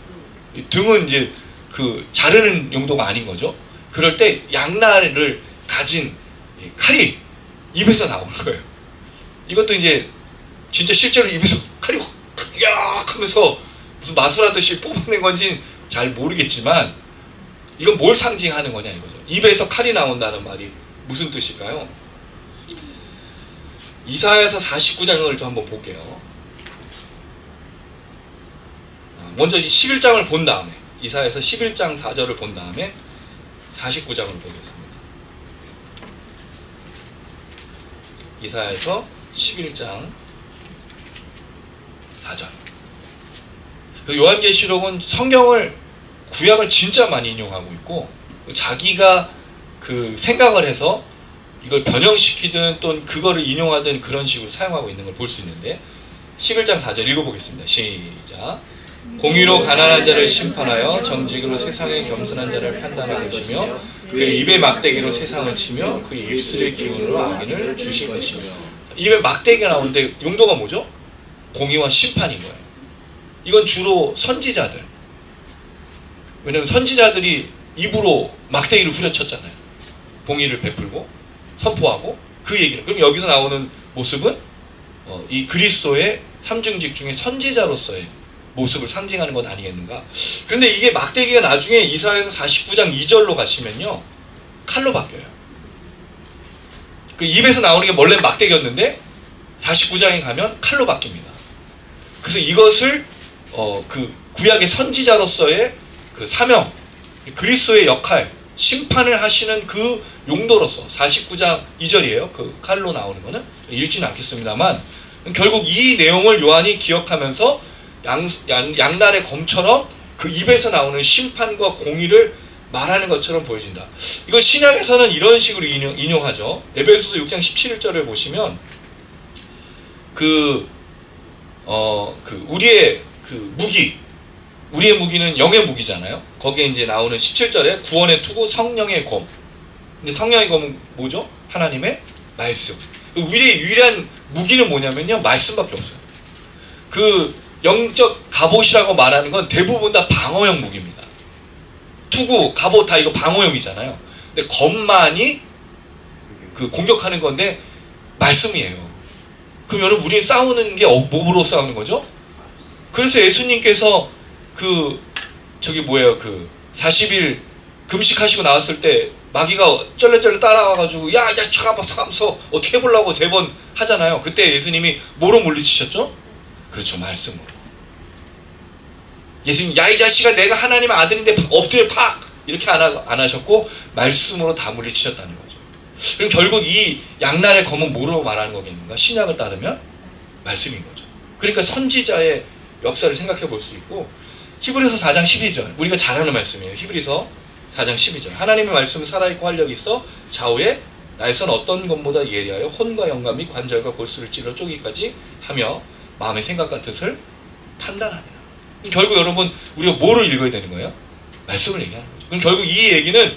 등은 이제 그 자르는 용도가 아닌 거죠. 그럴 때 양날을 가진 칼이 입에서 나오는 거예요. 이것도 이제 진짜 실제로 입에서 칼이 yak 하면서 무슨 마술하듯이 뽑아낸 건지 잘 모르겠지만 이건 뭘 상징하는 거냐 이거죠. 입에서 칼이 나온다는 말이 무슨 뜻일까요? 이사야서 49장을 좀 한번 볼게요. 먼저 11장을 본 다음에 이사야서 11장 4절을 본 다음에 49장을 보겠습니다. 이사야서 11장 4절. 요한계시록은 성경을 구약을 진짜 많이 인용하고 있고 자기가 그 생각을 해서 이걸 변형시키든 또는 그거를 인용하든 그런 식으로 사용하고 있는 걸 볼 수 있는데 11장 4절 읽어보겠습니다. 시작. 공의로 가난한 자를 심판하여 정직으로 세상에 겸손한 자를 판단할 것이며 그의 입의 막대기로 세상을 치며 그의 입술의 기운으로 악인을 주신 것이며. 입에 막대기가 나오는데 용도가 뭐죠? 공의와 심판인 거예요. 이건 주로 선지자들. 왜냐하면 선지자들이 입으로 막대기를 후려쳤잖아요. 공의를 베풀고 선포하고 그 얘기를. 그럼 여기서 나오는 모습은 이 그리스도의 삼중직 중에 선지자로서의 모습을 상징하는 것 아니겠는가. 그런데 이게 막대기가 나중에 이사야서 49장 2절로 가시면요 칼로 바뀌어요. 그 입에서 나오는 게 원래 막대기였는데 49장에 가면 칼로 바뀝니다. 그래서 이것을 그 구약의 선지자로서의 그 사명, 그리스도의 역할, 심판을 하시는 그 용도로서 49장 2절이에요. 그 칼로 나오는 거는 읽지는 않겠습니다만 결국 이 내용을 요한이 기억하면서 양날의 검처럼 그 입에서 나오는 심판과 공의를 말하는 것처럼 보여진다. 이걸 신약에서는 이런 식으로 인용하죠. 에베소서 6장 17절을 보시면 우리의 무기는 영의 무기잖아요. 거기에 이제 나오는 17절에 구원의 투구 성령의 검. 근데 성령의 검은 뭐죠? 하나님의 말씀. 우리의 유일한 무기는 뭐냐면요, 말씀밖에 없어요. 그 영적 갑옷이라고 말하는 건 대부분 다 방어용 무기입니다. 투구, 갑옷 다 이거 방어용이잖아요. 근데 검만이 그 공격하는 건데 말씀이에요. 그럼 여러분 우리 싸우는 게 뭐로 싸우는 거죠? 그래서 예수님께서 그 40일 금식하시고 나왔을 때 마귀가 쩔레쩔레 따라와가지고 야, 하면서 어떻게 해보려고 3번 하잖아요. 그때 예수님이 뭐로 물리치셨죠? 그렇죠, 말씀으로. 예수님, 야 이 자식아 내가 하나님의 아들인데 엎드려 팍! 이렇게 안 하셨고 말씀으로 다 물리치셨다는 거죠. 그럼 결국 이 양날의 검은 뭐로 말하는 거겠는가? 신약을 따르면 말씀인 거죠. 그러니까 선지자의 역사를 생각해 볼 수 있고, 히브리서 4장 12절 우리가 잘 아는 말씀이에요. 히브리서 4장 12절 하나님의 말씀은 살아있고 활력이 있어 좌우에 날선 어떤 것보다 예리하여 혼과 영감 및 관절과 골수를 찔러 쪼기까지 하며 마음의 생각과 뜻을 판단하느라. 결국 여러분 우리가 뭐를 읽어야 되는 거예요? 말씀을 얘기하는 거죠. 그럼 결국 이 얘기는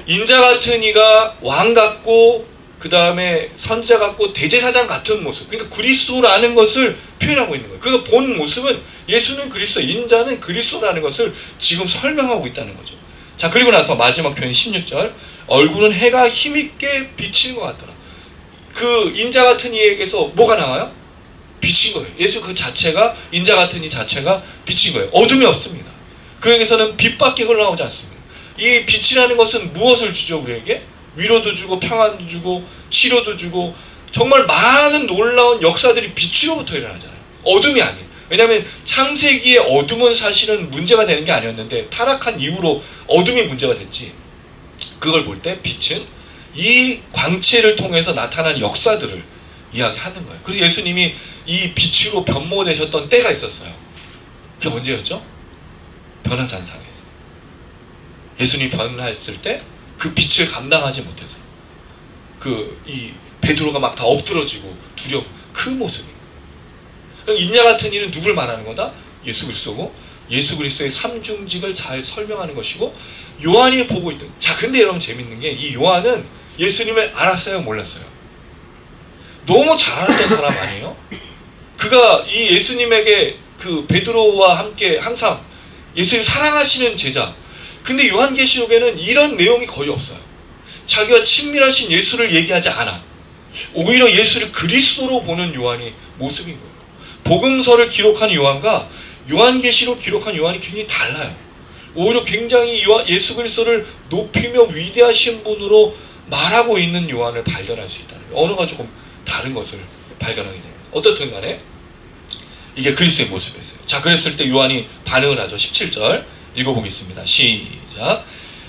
인자 같은 이가 왕 같고 그 다음에 선지자 같고 대제사장 같은 모습, 그러니까 그리스도라는 것을 표현하고 있는 거예요. 그 본 모습은 예수는 그리스도, 인자는 그리스도라는 것을 지금 설명하고 있다는 거죠. 자, 그리고 나서 마지막 표현 16절 얼굴은 해가 힘있게 비치는 것 같더라. 그 인자 같은 이에게서 뭐가 나와요? 빛인 거예요. 예수 그 자체가, 인자 같은 이 자체가 빛인 거예요. 어둠이 없습니다. 그에게서는 빛밖에 흘러나오지 않습니다. 이 빛이라는 것은 무엇을 주죠? 우리에게 위로도 주고 평안도 주고 치료도 주고 정말 많은 놀라운 역사들이 빛으로부터 일어나잖아요. 어둠이 아니에요. 왜냐하면 창세기의 어둠은 사실은 문제가 되는 게 아니었는데 타락한 이후로 어둠이 문제가 됐지. 그걸 볼 때 빛은 이 광채를 통해서 나타난 역사들을 이야기하는 거예요. 그래서 예수님이 이 빛으로 변모되셨던 때가 있었어요. 그게 언제였죠? 변화산상에서. 예수님이 변화했을 때 그 빛을 감당하지 못해서 이 베드로가 막 다 엎드러지고 두려워, 그 모습이에요. 인자 같은 이는 누굴 말하는 거다? 예수 그리스도고, 예수 그리스도의 삼중직을 잘 설명하는 것이고, 요한이 보고 있던. 자, 근데 여러분 재밌는 게 이 요한은 예수님을 알았어요, 몰랐어요? 너무 잘 알았던 사람 아니에요? 그가 이 예수님에게 그 베드로와 함께 항상 예수님 사랑하시는 제자. 근데 요한계시록에는 이런 내용이 거의 없어요. 자기와 친밀하신 예수를 얘기하지 않아. 오히려 예수를 그리스도로 보는 요한이 모습인 거예요. 복음서를 기록한 요한과 요한계시록 기록한 요한이 굉장히 달라요. 오히려 굉장히 예수 그리스도를 높이며 위대하신 분으로 말하고 있는 요한을 발견할 수 있다는 거예요. 언어가 조금 다른 것을 발견하게 됩니다. 어떻든 간에 이게 그리스도의 모습이었어요. 자, 그랬을 때 요한이 반응을 하죠. 17절 읽어보겠습니다. 시작.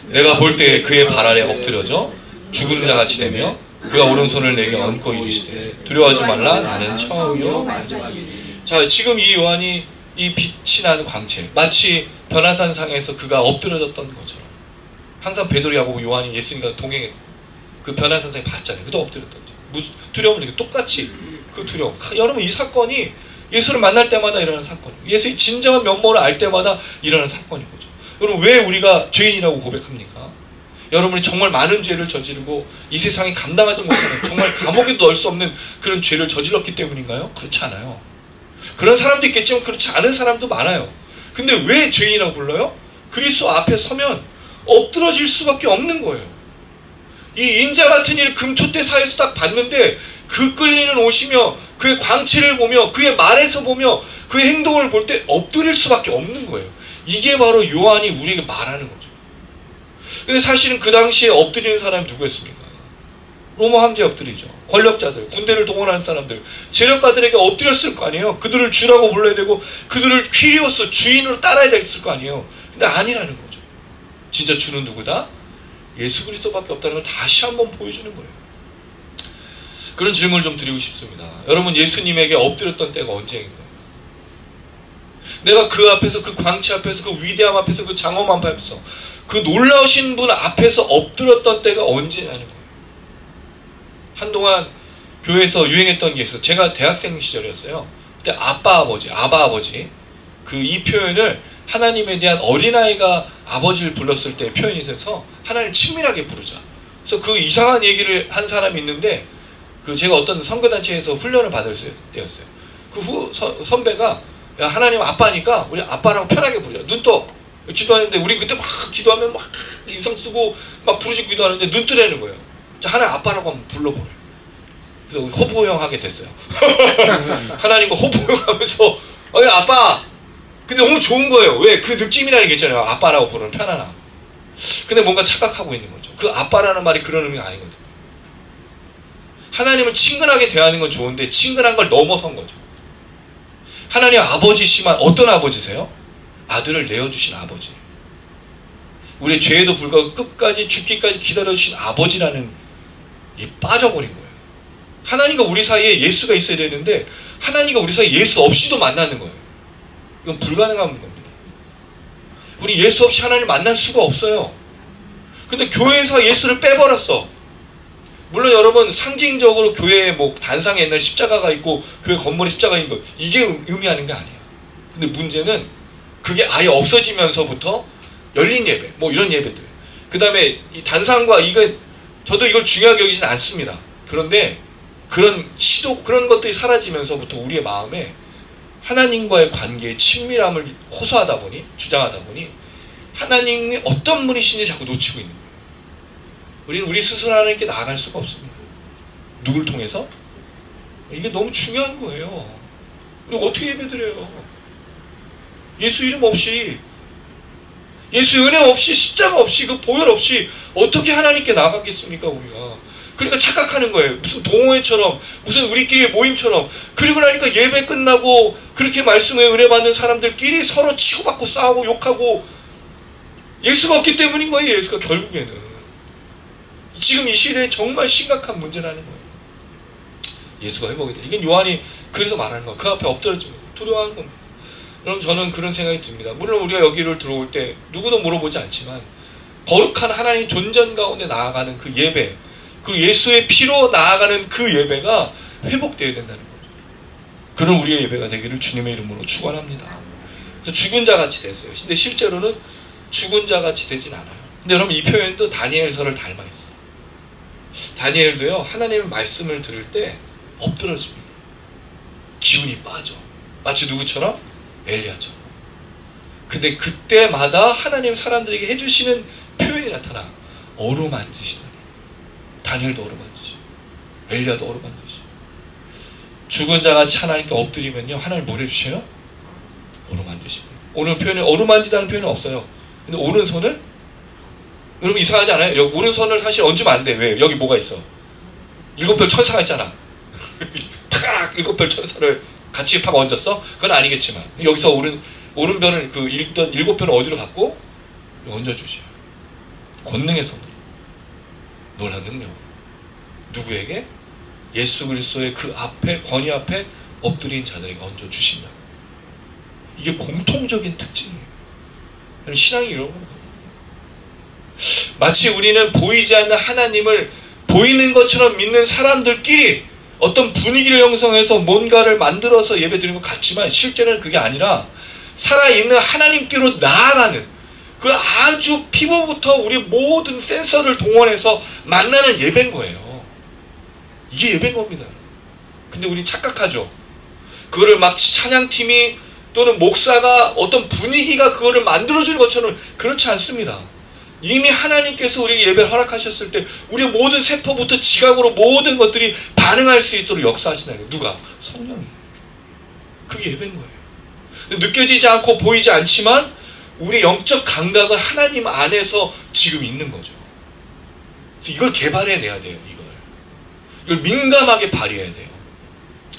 내가 볼 때 그의 발 아래 엎드려져 죽은 자 같이 되며 그가 오른손을 내게 얹고 이르시되 두려워하지 말라, 나는 처음이요 마지막이니. 자, 지금 이 요한이 이 빛이 나는 광채, 마치 변화산상에서 그가 엎드려졌던 것처럼, 항상 베드로, 야고보, 요한이 예수님과 동행해 그 변화산상에 봤잖아요. 그도 엎드렸던 거죠. 무슨 두려움을 느끼고 똑같이 그 두려움. 여러분 이 사건이 예수를 만날 때마다 일어나는 사건이에요. 예수의 진정한 면모를 알 때마다 일어나는 사건인 거죠. 여러분, 왜 우리가 죄인이라고 고백합니까? 여러분이 정말 많은 죄를 저지르고 이 세상에 감당하지 못하는, 정말 감옥에도 넣을 수 없는 그런 죄를 저질렀기 때문인가요? 그렇지 않아요. 그런 사람도 있겠지만 그렇지 않은 사람도 많아요. 근데 왜 죄인이라고 불러요? 그리스도 앞에 서면 엎드러질 수밖에 없는 거예요. 이 인자 같은 일 금초대 사에서 딱 봤는데 그 끌리는 옷이며 그의 광채를 보며 그의 말에서 보며 그의 행동을 볼 때 엎드릴 수밖에 없는 거예요. 이게 바로 요한이 우리에게 말하는 거죠. 근데 사실은 그 당시에 엎드리는 사람이 누구였습니까? 로마 황제에 엎드리죠. 권력자들, 군대를 동원하는 사람들, 재력가들에게 엎드렸을 거 아니에요. 그들을 주라고 불러야 되고 그들을 퀴리오스, 주인으로 따라야 됐을 거 아니에요. 근데 아니라는 거죠. 진짜 주는 누구다? 예수 그리스도밖에 없다는 걸 다시 한번 보여주는 거예요. 그런 질문을 좀 드리고 싶습니다. 여러분, 예수님에게 엎드렸던 때가 언제인가요? 내가 그 앞에서, 그 광채 앞에서, 그 위대함 앞에서, 그 장엄함 앞에서, 그 놀라우신 분 앞에서 엎드렸던 때가 언제냐는 거예요. 한동안 교회에서 유행했던 게 있어요. 제가 대학생 시절이었어요. 그때 아빠 아버지 그 이 표현을 하나님에 대한 어린아이가 아버지를 불렀을 때 표현이 돼서 하나님을 친밀하게 부르자. 그래서 그 이상한 얘기를 한 사람이 있는데, 그 제가 어떤 선교단체에서 훈련을 받을 때였어요. 그 선배가, 야, 하나님 아빠니까 우리 아빠라고 편하게 부르자. 눈 떠. 기도하는데 우리 그때 막 기도하면 막 인상 쓰고 막 부르짖고 기도하는데 눈 뜨라는 거예요. 자, 하나님 아빠라고 한번 불러보래. 그래서 호부호영 하게 됐어요. 하나님과 호부호영 하면서 야, 아빠. 근데 너무 좋은 거예요. 왜? 그 느낌이라는 게 있잖아요. 아빠라고 부르는 편안함. 근데 뭔가 착각하고 있는 거죠. 그 아빠라는 말이 그런 의미가 아니거든요. 하나님을 친근하게 대하는 건 좋은데 친근한 걸 넘어선 거죠. 하나님 아버지시만 어떤 아버지세요? 아들을 내어주신 아버지. 우리의 죄에도 불구하고 끝까지 죽기까지 기다려주신 아버지라는 이 빠져버린 거예요. 하나님과 우리 사이에 예수가 있어야 되는데 하나님과 우리 사이에 예수 없이도 만나는 거예요. 이건 불가능한 겁니다. 우리 예수 없이 하나님을 만날 수가 없어요. 근데 교회에서 예수를 빼버렸어. 물론 여러분, 상징적으로 교회에 뭐 단상에 옛날 십자가가 있고 교회 건물에 십자가 있는 거, 이게 의미하는 게 아니에요. 근데 문제는 그게 아예 없어지면서부터 열린 예배, 뭐 이런 예배들, 그 다음에 이 단상과 저도 이걸 중요하게 여기진 않습니다. 그런데 그런 그런 것들이 사라지면서부터 우리의 마음에 하나님과의 관계의 친밀함을 호소하다 보니, 주장하다 보니 하나님이 어떤 분이신지 자꾸 놓치고 있는 거예요. 우리는 우리 스스로 하나님께 나아갈 수가 없습니다. 누굴 통해서? 이게 너무 중요한 거예요. 우리가 어떻게 예배드려요? 예수 이름 없이, 예수 은혜 없이, 십자가 없이, 그 보혈 없이 어떻게 하나님께 나아가겠습니까, 우리가? 그러니까 착각하는 거예요. 무슨 동호회처럼, 무슨 우리끼리의 모임처럼. 그리고 나니까 예배 끝나고 그렇게 말씀에 은혜 받는 사람들끼리 서로 치고받고 싸우고 욕하고, 예수가 없기 때문인 거예요. 예수가 결국에는. 지금 이 시대에 정말 심각한 문제라는 거예요. 예수가 회복이 돼. 이게 요한이 그래서 말하는 거예요. 그 앞에 엎드려지고 두려워하는 겁니다. 그럼 저는 그런 생각이 듭니다. 물론 우리가 여기를 들어올 때 누구도 물어보지 않지만 거룩한 하나님 존전 가운데 나아가는 그 예배, 그리고 예수의 피로 나아가는 그 예배가 회복되어야 된다는 거죠. 그런 우리의 예배가 되기를 주님의 이름으로 축원합니다. 그래서 죽은 자같이 됐어요. 근데 실제로는 죽은 자같이 되진 않아요. 근데 여러분, 이 표현도 다니엘서를 닮아 있어요. 다니엘도요, 하나님의 말씀을 들을 때 엎드러집니다. 기운이 빠져. 마치 누구처럼? 엘리야처럼. 근데 그때마다 하나님 사람들에게 해주시는 표현이 나타나. 어루만지시더니. 다니엘도 어루만지시고 엘리야도 어루만지시고. 죽은 자같이 하나님께 엎드리면요, 하나님 뭘 해주셔요? 어루만지시고. 오늘 표현에 어루만지다는 표현은 없어요. 근데 오른손을, 여러분 이상하지 않아요? 여기 오른손을 사실 얹으면 안 돼. 왜? 여기 뭐가 있어? 7별 천사가 있잖아. 팍! 7별 천사를 같이 팍 얹었어? 그건 아니겠지만 여기서 오른편을, 그 7별을 어디로 갖고 얹어주셔요. 권능의 손으로, 놀라운 능력. 누구에게? 예수 그리스도의 그 앞에, 권위 앞에 엎드린 자들에게 얹어주신다. 이게 공통적인 특징이에요. 신앙이 이런 거예요. 마치 우리는 보이지 않는 하나님을 보이는 것처럼 믿는 사람들끼리 어떤 분위기를 형성해서 뭔가를 만들어서 예배드리는 것 같지만 실제는 그게 아니라 살아있는 하나님께로 나아가는 그 아주 피부부터 우리 모든 센서를 동원해서 만나는 예배인 거예요. 이게 예배인 겁니다. 근데 우리 착각하죠. 그거를 막 찬양팀이 또는 목사가 어떤 분위기가 그거를 만들어주는 것처럼 그렇지 않습니다. 이미 하나님께서 우리에게 예배를 허락하셨을 때 우리 모든 세포부터 지각으로 모든 것들이 반응할 수 있도록 역사하시는 거예요. 누가? 성령이. 그게 예배인 거예요. 느껴지지 않고 보이지 않지만 우리 영적 감각은 하나님 안에서 지금 있는 거죠. 그래서 이걸 개발해내야 돼요. 이걸 민감하게 발휘해야 돼요.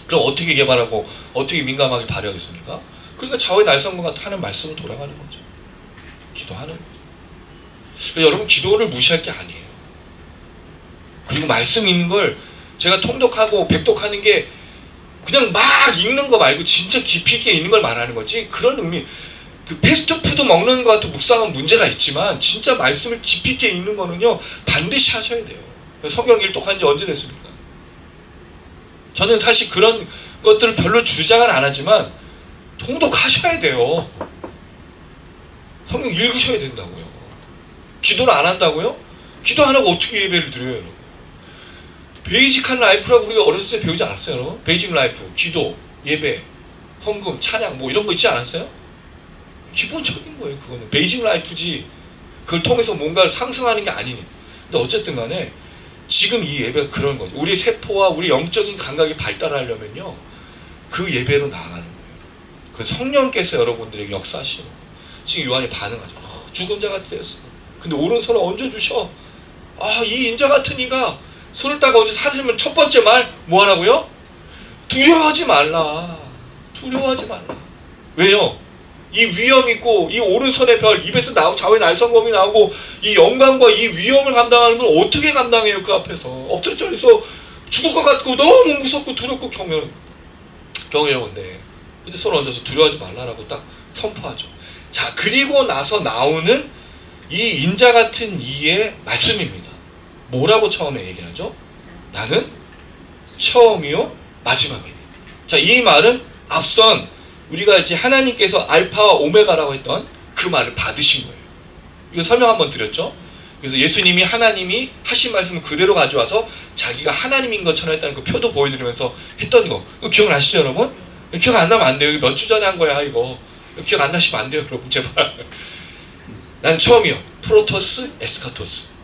그럼 어떻게 개발하고 어떻게 민감하게 발휘하겠습니까? 그러니까 좌우의 날성과 하는 말씀으로 돌아가는 거죠. 기도하는 거죠. 그러니까 여러분 기도를 무시할 게 아니에요. 그리고 말씀 읽는 걸 제가 통독하고 백독하는 게 그냥 막 읽는 거 말고 진짜 깊이 있게 읽는 걸 말하는 거지, 그런 의미, 그 패스트푸드 먹는 것 같은 묵상은 문제가 있지만 진짜 말씀을 깊이 있게 읽는 거는요 반드시 하셔야 돼요. 성경 일독한 지 언제 됐습니까? 저는 사실 그런 것들을 별로 주장은 안 하지만 통독하셔야 돼요. 성경 읽으셔야 된다고요. 기도를 안 한다고요? 기도 안 하고 어떻게 예배를 드려요, 여러분? 베이직한 라이프라고 우리가 어렸을 때 배우지 않았어요, 여러분? 베이직 라이프, 기도, 예배, 헌금, 찬양 뭐 이런 거 있지 않았어요? 기본적인 거예요, 그거는. 베이직 라이프지 그걸 통해서 뭔가를 상승하는 게 아니니. 근데 어쨌든 간에 지금 이 예배가 그런 거죠. 우리 세포와 우리 영적인 감각이 발달하려면요 그 예배로 나아가는 거예요. 그 성령께서 여러분들에게 역사하시고 지금 요한이 반응하죠. 죽은 자가 되었어. 근데 오른손을 얹어주셔. 이 인자 같은 이가 손을 딱 얹어 사시면 첫 번째 말 뭐 하라고요? 두려워하지 말라. 두려워하지 말라. 왜요? 이 위험 있고 이 오른손의 별, 입에서 나오고 좌우의 날성검이 나오고 이 영광과 이 위험을 감당하는 건 어떻게 감당해요? 그 앞에서 엎드려져서 죽을 것 같고 너무 무섭고 두렵고 경외로운데 근데 손을 얹어서 두려워하지 말라라고 딱 선포하죠. 자, 그리고 나서 나오는 이 인자 같은 이의 말씀입니다. 뭐라고 처음에 얘기를 하죠? 나는 처음이요 마지막이니. 자, 이 말은 앞선 우리가 이제 하나님께서 알파와 오메가라고 했던 그 말을 받으신 거예요. 이거 설명 한번 드렸죠? 그래서 예수님이 하나님이 하신 말씀을 그대로 가져와서 자기가 하나님인 것처럼 했다는 그 표도 보여드리면서 했던 거. 이거 기억나시죠, 여러분? 기억 안 나면 안 돼요. 몇 주 전에 한 거야, 이거. 기억 안 나시면 안 돼요, 여러분. 제발. 나는 처음이요. 프로토스, 에스카토스.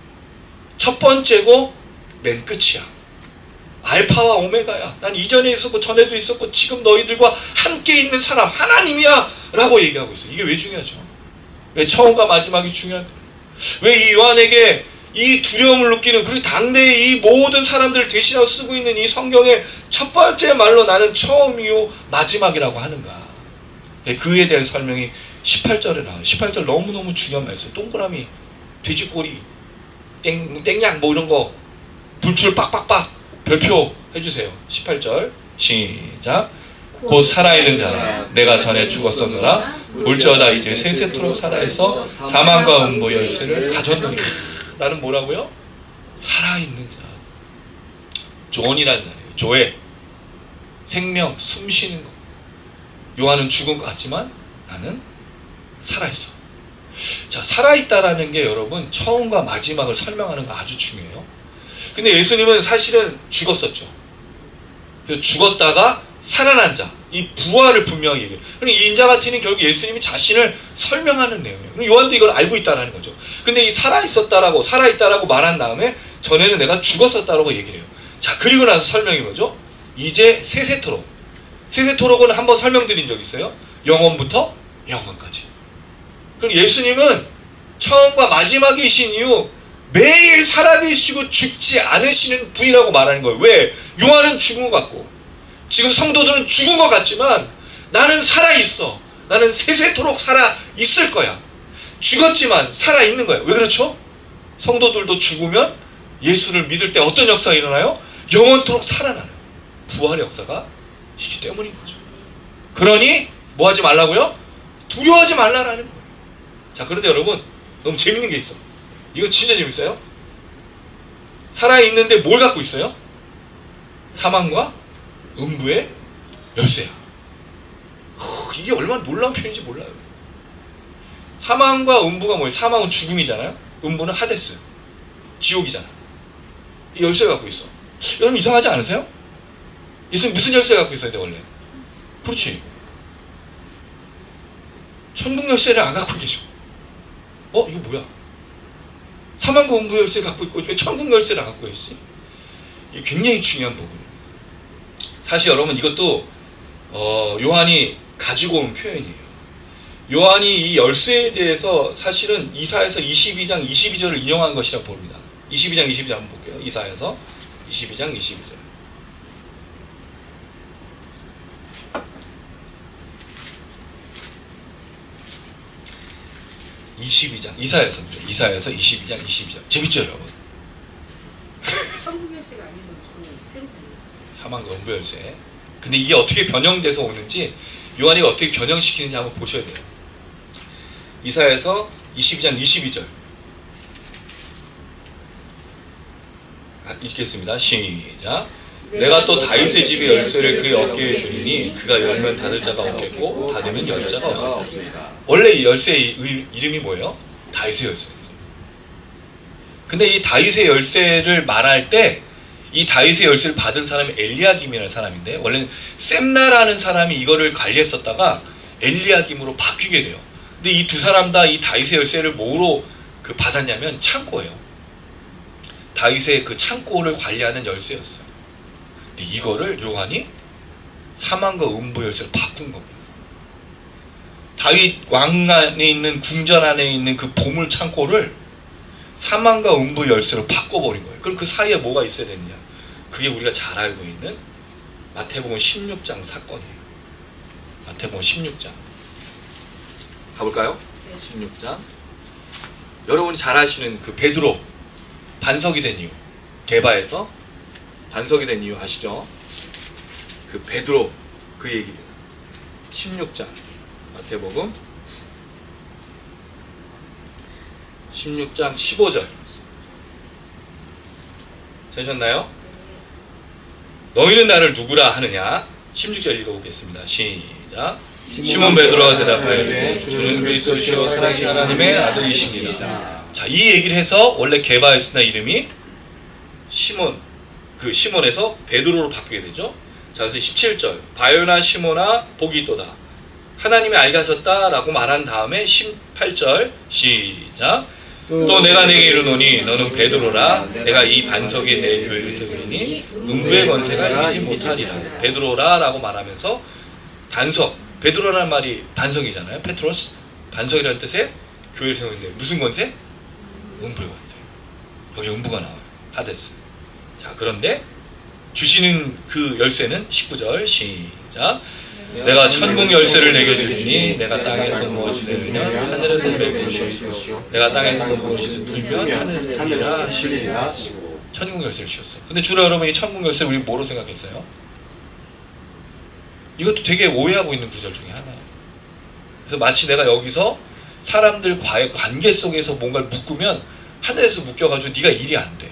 첫 번째고 맨 끝이야. 알파와 오메가야. 난 이전에 있었고 전에도 있었고 지금 너희들과 함께 있는 사람 하나님이야 라고 얘기하고 있어요. 이게 왜 중요하죠? 왜 처음과 마지막이 중요할까요? 왜 이 요한에게 이 두려움을 느끼는, 그리고 당대의 이 모든 사람들을 대신하고 쓰고 있는 이 성경의 첫 번째 말로 나는 처음이요 마지막이라고 하는가? 그에 대한 설명이 18절에 나와요. 18절 너무너무 중요한 말씀. 동그라미, 돼지꼬리, 땡냥 뭐 이런 거 불출 빡빡빡 별표 해주세요. 18절 시작. 곧 살아있는 자라 내가 전에 죽었었노라 볼지어다 이제 세세토록 살아있어 사망과 음보 열쇠를 가졌노니. 나는 뭐라고요? 살아있는 자. 존이라는 말이에요. 조에 생명, 숨쉬는 것. 요한은 죽은 것 같지만 나는 살아있어. 자, 살아있다라는 게 여러분 처음과 마지막을 설명하는 거 아주 중요해요. 근데 예수님은 사실은 죽었었죠. 그래서 죽었다가 살아난 자, 이 부활을 분명히 얘기해요. 그러니까 이 인자 같은 이는 결국 예수님이 자신을 설명하는 내용이에요. 그럼 요한도 이걸 알고 있다는 거죠. 근데 이 살아있었다라고, 살아있다라고 말한 다음에 전에는 내가 죽었었다라고 얘기를 해요. 자, 그리고 나서 설명이 뭐죠? 이제 세세토록. 세세토록은 한번 설명드린 적 있어요. 영원부터 영원까지. 그럼 예수님은 처음과 마지막이신 이유 매일 살아계시고 죽지 않으시는 분이라고 말하는 거예요. 왜? 요한은 죽은 것 같고 지금 성도들은 죽은 것 같지만 나는 살아있어. 나는 세세토록 살아있을 거야. 죽었지만 살아있는 거야. 왜 그렇죠? 성도들도 죽으면 예수를 믿을 때 어떤 역사가 일어나요? 영원토록 살아나는 부활의 역사가 있기 때문인 거죠. 그러니 뭐 하지 말라고요? 두려워하지 말라라는 거예요. 자, 그런데 여러분 너무 재밌는 게 있어. 이거 진짜 재밌어요. 살아있는데 뭘 갖고 있어요? 사망과 음부의 열쇠야. 이게 얼마나 놀라운 표현인지 몰라요. 사망과 음부가 뭐예요? 사망은 죽음이잖아요. 음부는 하데스, 지옥이잖아. 이 열쇠를 갖고 있어. 여러분 이상하지 않으세요? 예수님 무슨 열쇠를 갖고 있어야 돼 원래? 그렇지. 천국 열쇠를 안 갖고 계셔. 이거 뭐야? 사망과 음부 열쇠를 갖고 있고 왜 천국 열쇠를 안 갖고 있지? 이게 굉장히 중요한 부분이에요. 사실 여러분 이것도 요한이 가지고 온 표현이에요. 요한이 이 열쇠에 대해서 사실은 이사야서 22장 22절을 인용한 것이라고 봅니다. 22장 22절 한번 볼게요. 이사야서 22장 22절. 이사야서 22장 22절. 재밌죠 여러분? 천국 열쇠가 아닌 건 저는 새롭네요. 사망과 음부 열쇠. 근데 이게 어떻게 변형돼서 오는지 요한이 어떻게 변형시키는지 한번 보셔야 돼요. 이사야서 22장 22절 읽겠습니다. 시작. 내가 또 다윗의 집의 열쇠를 그의 어깨에 두리니 그가 열면 닫을 자가 없겠고 닫으면 열 자가 없습니다. 원래 이 열쇠의 이름이 뭐예요? 다윗의 열쇠였어요. 근데 이 다윗의 열쇠를 말할 때 이 다윗의 열쇠를 받은 사람이 엘리야김이라는 사람인데 원래는 셈나라는 사람이 이거를 관리했었다가 엘리야김으로 바뀌게 돼요. 근데 이 두 사람 다 이 다윗의 열쇠를 뭐로 받았냐면 창고예요. 다윗의 그 창고를 관리하는 열쇠였어요. 근데 이거를 요한이 사망과 음부 열쇠로 바꾼 겁니다. 다윗 왕 안에 있는 궁전 안에 있는 그 보물 창고를 사망과 음부 열쇠로 바꿔버린 거예요. 그럼 그 사이에 뭐가 있어야 되느냐? 그게 우리가 잘 알고 있는 마태복음 16장 사건이에요. 마태복음 16장 가볼까요? 16장. 여러분이 잘 아시는 그 베드로 반석이 된 이유, 게바에서 반석이 된 이유 아시죠? 그 베드로 그 얘기입니다. 16장 마태복음 16장 15절 찾으셨나요? 너희는 나를 누구라 하느냐? 16절 읽어보겠습니다. 시작. 시몬 베드로가 대답하여 주는 그리스도시요 살아계신 하나님의 아들이십니다. 자, 이 얘기를 해서 원래 게바였으나 이름이 시몬에서 베드로로 바뀌게 되죠. 자, 그래서 17절 바요나 시몬아 복이 있도다 하나님이 알게 하셨다라고 말한 다음에 18절 시작. 또 내가 내게 이르노니 너는 베드로라 내가 이 반석에 내 교회를 세우리니 음부의 권세가 이기지 못하리라. 베드로라 라고 말하면서 반석, 베드로라는 말이 반석이잖아요. 페트로스, 반석이라는 뜻의 교회를 세우는데 무슨 권세? 음부의 권세. 여기 음부가 나와요. 하데스. 자, 그런데 주시는 그 열쇠는 19절 시작. 내가 천국 열쇠를 내게 주리니 내가 땅에서 무엇이든 들면 하늘에서 내게 주시고 내가 땅에서 무엇이든 풀면 하늘에서 들리라 하시리라. 천국 열쇠를 주셨어. 근데 주로 여러분 이 천국 열쇠 우리 뭐로 생각했어요? 이것도 되게 오해하고 있는 구절 중에 하나예요. 그래서 마치 내가 여기서 사람들과의 관계 속에서 뭔가를 묶으면 하늘에서 묶여가지고 네가 일이 안 돼.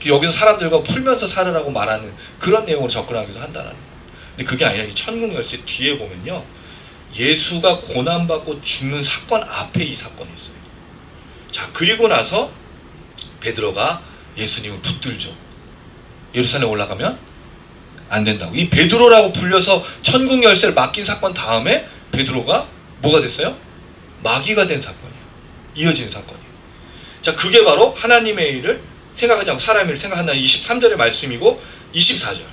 여기서 사람들과 풀면서 살으라고 말하는 그런 내용으로 접근하기도 한다는 거예요. 근데 그게 아니라 이 천국 열쇠 뒤에 보면요, 예수가 고난받고 죽는 사건 앞에 이 사건이 있어요. 자, 그리고 나서 베드로가 예수님을 붙들죠. 예루살렘 올라가면 안 된다고. 이 베드로라고 불려서 천국 열쇠를 맡긴 사건 다음에 베드로가 뭐가 됐어요? 마귀가 된 사건이에요. 이어지는 사건이에요. 자, 그게 바로 하나님의 일을 생각하지 않고 사람의 일을 생각한다는 23절의 말씀이고, 24절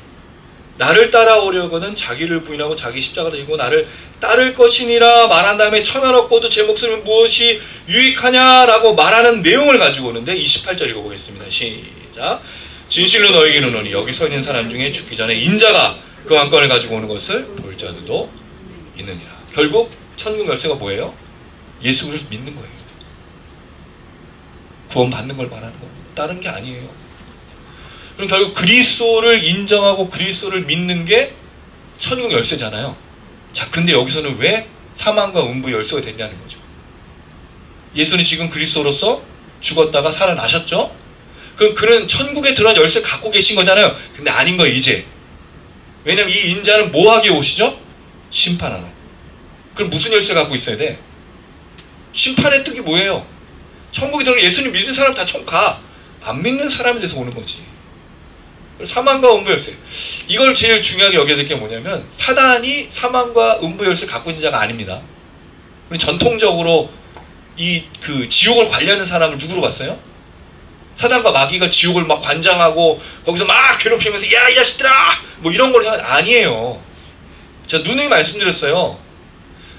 나를 따라오려거든 자기를 부인하고 자기 십자가를 지고 나를 따를 것이니라 말한 다음에 천한 얻고도 제 목숨이 무엇이 유익하냐라고 말하는 내용을 가지고 오는데 28절 읽어보겠습니다. 시작. 진실로 너에게 이르노니 여기 서 있는 사람 중에 죽기 전에 인자가 그 왕권을 가지고 오는 것을 볼 자들도 있느니라. 결국 천국 열쇠가 뭐예요? 예수 그리스도 믿는 거예요. 구원 받는 걸 말하는 겁니다. 다른 게 아니에요. 그럼 결국 그리스도를 인정하고 그리스도를 믿는 게 천국 열쇠잖아요. 자, 근데 여기서는 왜 사망과 음부 열쇠가 됐냐는 거죠. 예수는 지금 그리스도로서 죽었다가 살아나셨죠? 그럼 그는 천국에 들어간 열쇠를 갖고 계신 거잖아요. 근데 아닌 거예요, 이제. 왜냐면 이 인자는 뭐 하기에 오시죠? 심판하러. 그럼 무슨 열쇠 갖고 있어야 돼? 심판의 뜻이 뭐예요? 천국에 들어간 예수님 믿는 사람 다 천국 가. 안 믿는 사람에 대해서 오는 거지. 사망과 음부 열쇠. 이걸 제일 중요하게 여겨야 될 게 뭐냐면 사단이 사망과 음부 열쇠를 갖고 있는 자가 아닙니다. 우리 전통적으로 그 지옥을 관리하는 사람을 누구로 봤어요? 사단과 마귀가 지옥을 막 관장하고 거기서 막 괴롭히면서 야 이 자식들아 뭐 이런 걸 하는 아니에요. 제가 누누이 말씀드렸어요.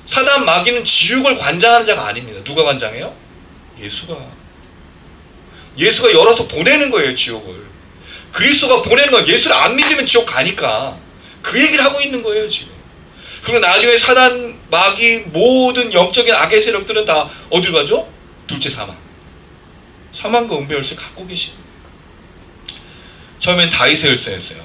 사단 마귀는 지옥을 관장하는 자가 아닙니다. 누가 관장해요? 예수가 열어서 보내는 거예요, 지옥을. 그리스도가 보내는 건 예수를 안 믿으면 지옥 가니까 그 얘기를 하고 있는 거예요, 지금. 그리고 나중에 사단, 마귀, 모든 영적인 악의 세력들은 다 어디로 가죠? 둘째 사망. 사망과 음부의 열쇠를 갖고 계신 거예요. 처음엔 다윗의 열쇠였어요.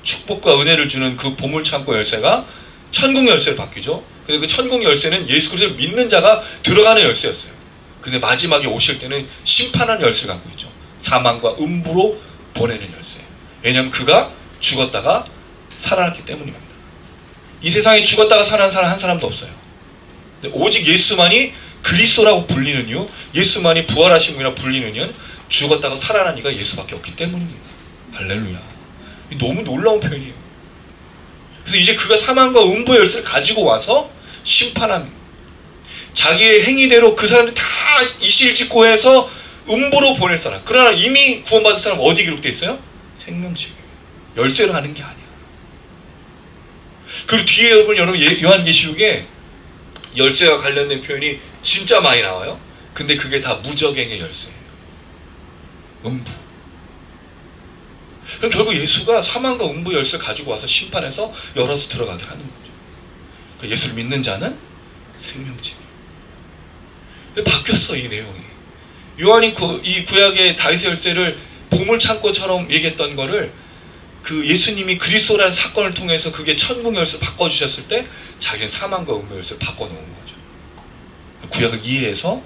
축복과 은혜를 주는 그 보물창고 열쇠가 천국 열쇠로 바뀌죠. 근데 그 천국 열쇠는 예수 그리스도를 믿는 자가 들어가는 열쇠였어요. 근데 마지막에 오실 때는 심판하는 열쇠를 갖고 있죠. 사망과 음부로 보내는 열쇠. 왜냐하면 그가 죽었다가 살아났기 때문입니다. 이 세상에 죽었다가 살아난 사람 한 사람도 없어요. 오직 예수만이 그리스도라고 불리는 이유, 예수만이 부활하신 분이라고 불리는 이유는 죽었다가 살아난 이가 예수밖에 없기 때문입니다. 할렐루야. 너무 놀라운 표현이에요. 그래서 이제 그가 사망과 음부의 열쇠를 가지고 와서 심판합니다. 자기의 행위대로 그 사람들 다 이실직고해서 음부로 보낼 사람. 그러나 이미 구원받은 사람 어디 기록되어 있어요? 생명책에. 열쇠로 하는 게 아니야. 그리고 뒤에 여러분 요한계시록에 열쇠와 관련된 표현이 진짜 많이 나와요. 근데 그게 다 무적행의 열쇠예요. 음부. 그럼 결국 예수가 사망과 음부 열쇠를 가지고 와서 심판해서 열어서 들어가게 하는 거죠. 그러니까 예수를 믿는 자는 생명책이에요. 바뀌었어, 이 내용이. 요한이 이 구약의 다윗의 열쇠를 보물창고처럼 얘기했던 거를 그 예수님이 그리스도라는 사건을 통해서 그게 천국 열쇠를 바꿔주셨을 때 자기는 사망과 음부 열쇠를 바꿔놓은 거죠. 구약을 이해해서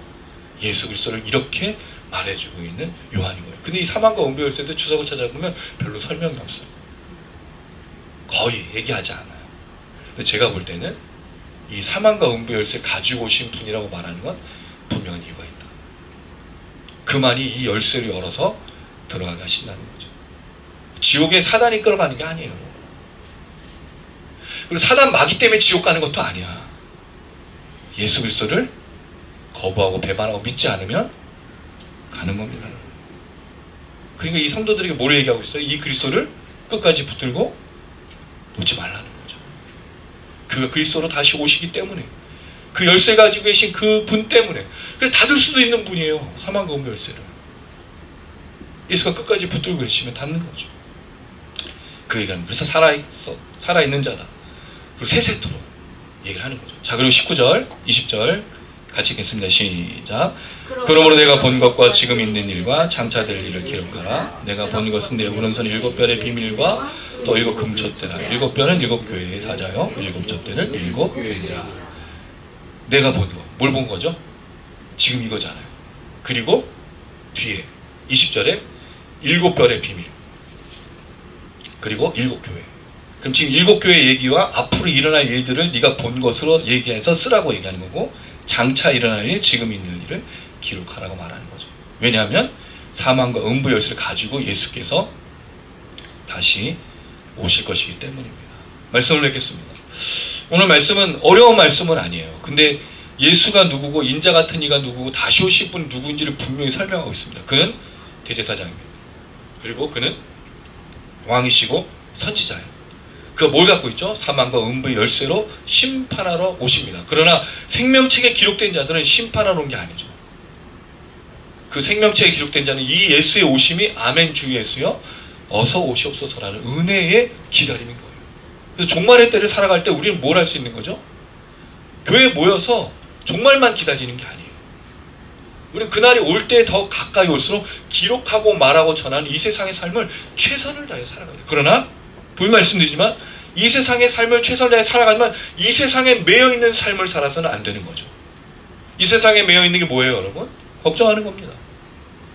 예수 그리스도를 이렇게 말해주고 있는 요한인 거예요. 근데 이 사망과 음부 열쇠도 주석을 찾아보면 별로 설명이 없어요. 거의 얘기하지 않아요. 근데 제가 볼 때는 이 사망과 음부 열쇠를 가지고 오신 분이라고 말하는 건 분명한 이유가 있다. 그만이 이 열쇠를 열어서 들어가게 하신다는 거죠. 지옥에 사단이 끌어가는 게 아니에요. 그리고 사단 마귀 때문에 지옥 가는 것도 아니야. 예수 그리스도를 거부하고 배반하고 믿지 않으면 가는 겁니다. 그러니까 이 성도들에게 뭘 얘기하고 있어요? 이 그리스도를 끝까지 붙들고 놓지 말라는 거죠. 그가 그리스도로 다시 오시기 때문에, 그 열쇠 가지고 계신 그 분 때문에. 그래 닫을 수도 있는 분이에요. 사망과 음부 열쇠를. 예수가 끝까지 붙들고 계시면 닫는 거죠. 그 얘기는 그래서 살아있는 자다. 그리고 세세토록 얘기를 하는 거죠. 자, 그리고 19절, 20절 같이 읽겠습니다. 시작. 그러므로 내가 본 것과 지금 있는 일과 장차 될 일을 기록하라. 내가 본 것은 내 오른손 7별의 비밀과 또 7 금촛대라. 7별은 7 교회의 사자요, 7 촛대는 7 교회니라. 내가 본 거. 뭘 본 거죠? 지금 이거잖아요. 그리고 뒤에 20절에 7별의 비밀. 그리고 7 교회. 그럼 지금 7 교회 얘기와 앞으로 일어날 일들을 네가 본 것으로 얘기해서 쓰라고 얘기하는 거고, 장차 일어날 일, 지금 있는 일을 기록하라고 말하는 거죠. 왜냐하면 사망과 음부 열쇠를 가지고 예수께서 다시 오실 것이기 때문입니다. 말씀을 맺겠습니다. 오늘 말씀은 어려운 말씀은 아니에요. 근데 예수가 누구고 인자 같은 이가 누구고 다시 오실 분이 누구인지를 분명히 설명하고 있습니다. 그는 대제사장입니다. 그리고 그는 왕이시고 선지자예요. 그가 뭘 갖고 있죠? 사망과 음부의 열쇠로 심판하러 오십니다. 그러나 생명책에 기록된 자들은 심판하러 온 게 아니죠. 그 생명책에 기록된 자는 이 예수의 오심이 아멘 주 예수여 어서 오시옵소서라는 은혜의 기다림인 거예요. 그래서 종말의 때를 살아갈 때 우리는 뭘 할 수 있는 거죠? 교회에 모여서 종말만 기다리는 게 아니에요. 우리는 그날이 올 때 더 가까이 올수록 기록하고 말하고 전하는 이 세상의 삶을 최선을 다해 살아가야 돼요. 그러나 늘 말씀드리지만 이 세상의 삶을 최선을 다해 살아가면 이 세상에 매여있는 삶을 살아서는 안 되는 거죠. 이 세상에 매여있는 게 뭐예요, 여러분? 걱정하는 겁니다.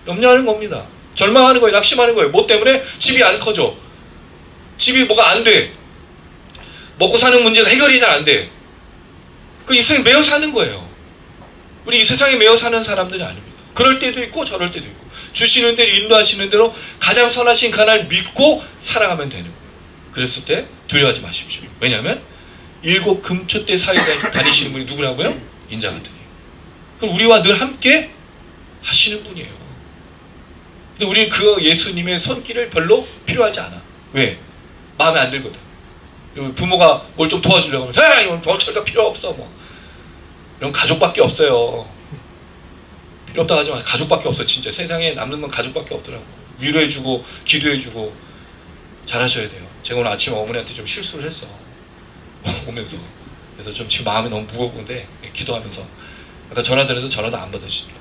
염려하는 겁니다. 절망하는 거예요. 낙심하는 거예요. 뭐 때문에? 집이 안 커져. 집이 뭐가 안 돼. 먹고 사는 문제가 해결이 잘 안 돼. 그 이 세상에 매여 사는 거예요. 우리 이 세상에 매여 사는 사람들이 아닙니다. 그럴 때도 있고 저럴 때도 있고 주시는 대로 인도하시는 대로 가장 선하신 하나님을 믿고 살아가면 되는 거예요. 그랬을 때 두려워하지 마십시오. 왜냐하면 7 금초대 사이에 다니시는 분이 누구라고요? 인자 같으니. 그럼 우리와 늘 함께 하시는 분이에요. 근데 우리는 그 예수님의 손길을 별로 필요하지 않아. 왜? 마음에 안 들거든. 부모가 뭘 좀 도와주려고 하면 야 이건 어쩔까 필요 없어 뭐 이런 가족밖에 없어요. 필요 없다 하지만 가족밖에 없어. 진짜 세상에 남는 건 가족밖에 없더라고. 위로해주고 기도해주고 잘하셔야 돼요. 제가 오늘 아침에 어머니한테 좀 실수를 했어. 오면서. 그래서 좀 지금 마음이 너무 무거운데 기도하면서 아까 전화드려도 전화도 안 받으시더라고요.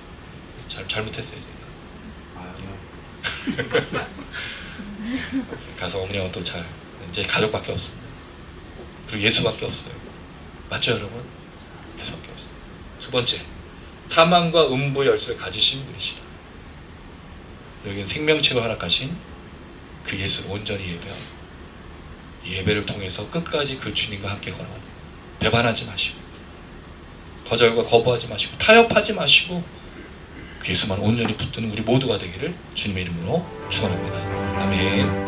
잘못했어요 제가. 가서 어머니하고 또 잘 이제 가족밖에 없어. 그리고 예수밖에 없어요. 맞죠 여러분? 예수밖에 없어요. 두 번째, 사망과 음부 열쇠를 가지신 분이시다. 여기는 생명체로 허락하신 그 예수를 온전히 예배하고 예배를 통해서 끝까지 그 주님과 함께 걸어가는 배반하지 마시고 거절과 거부하지 마시고 타협하지 마시고 그 예수만 온전히 붙드는 우리 모두가 되기를 주님의 이름으로 축원합니다. 아멘.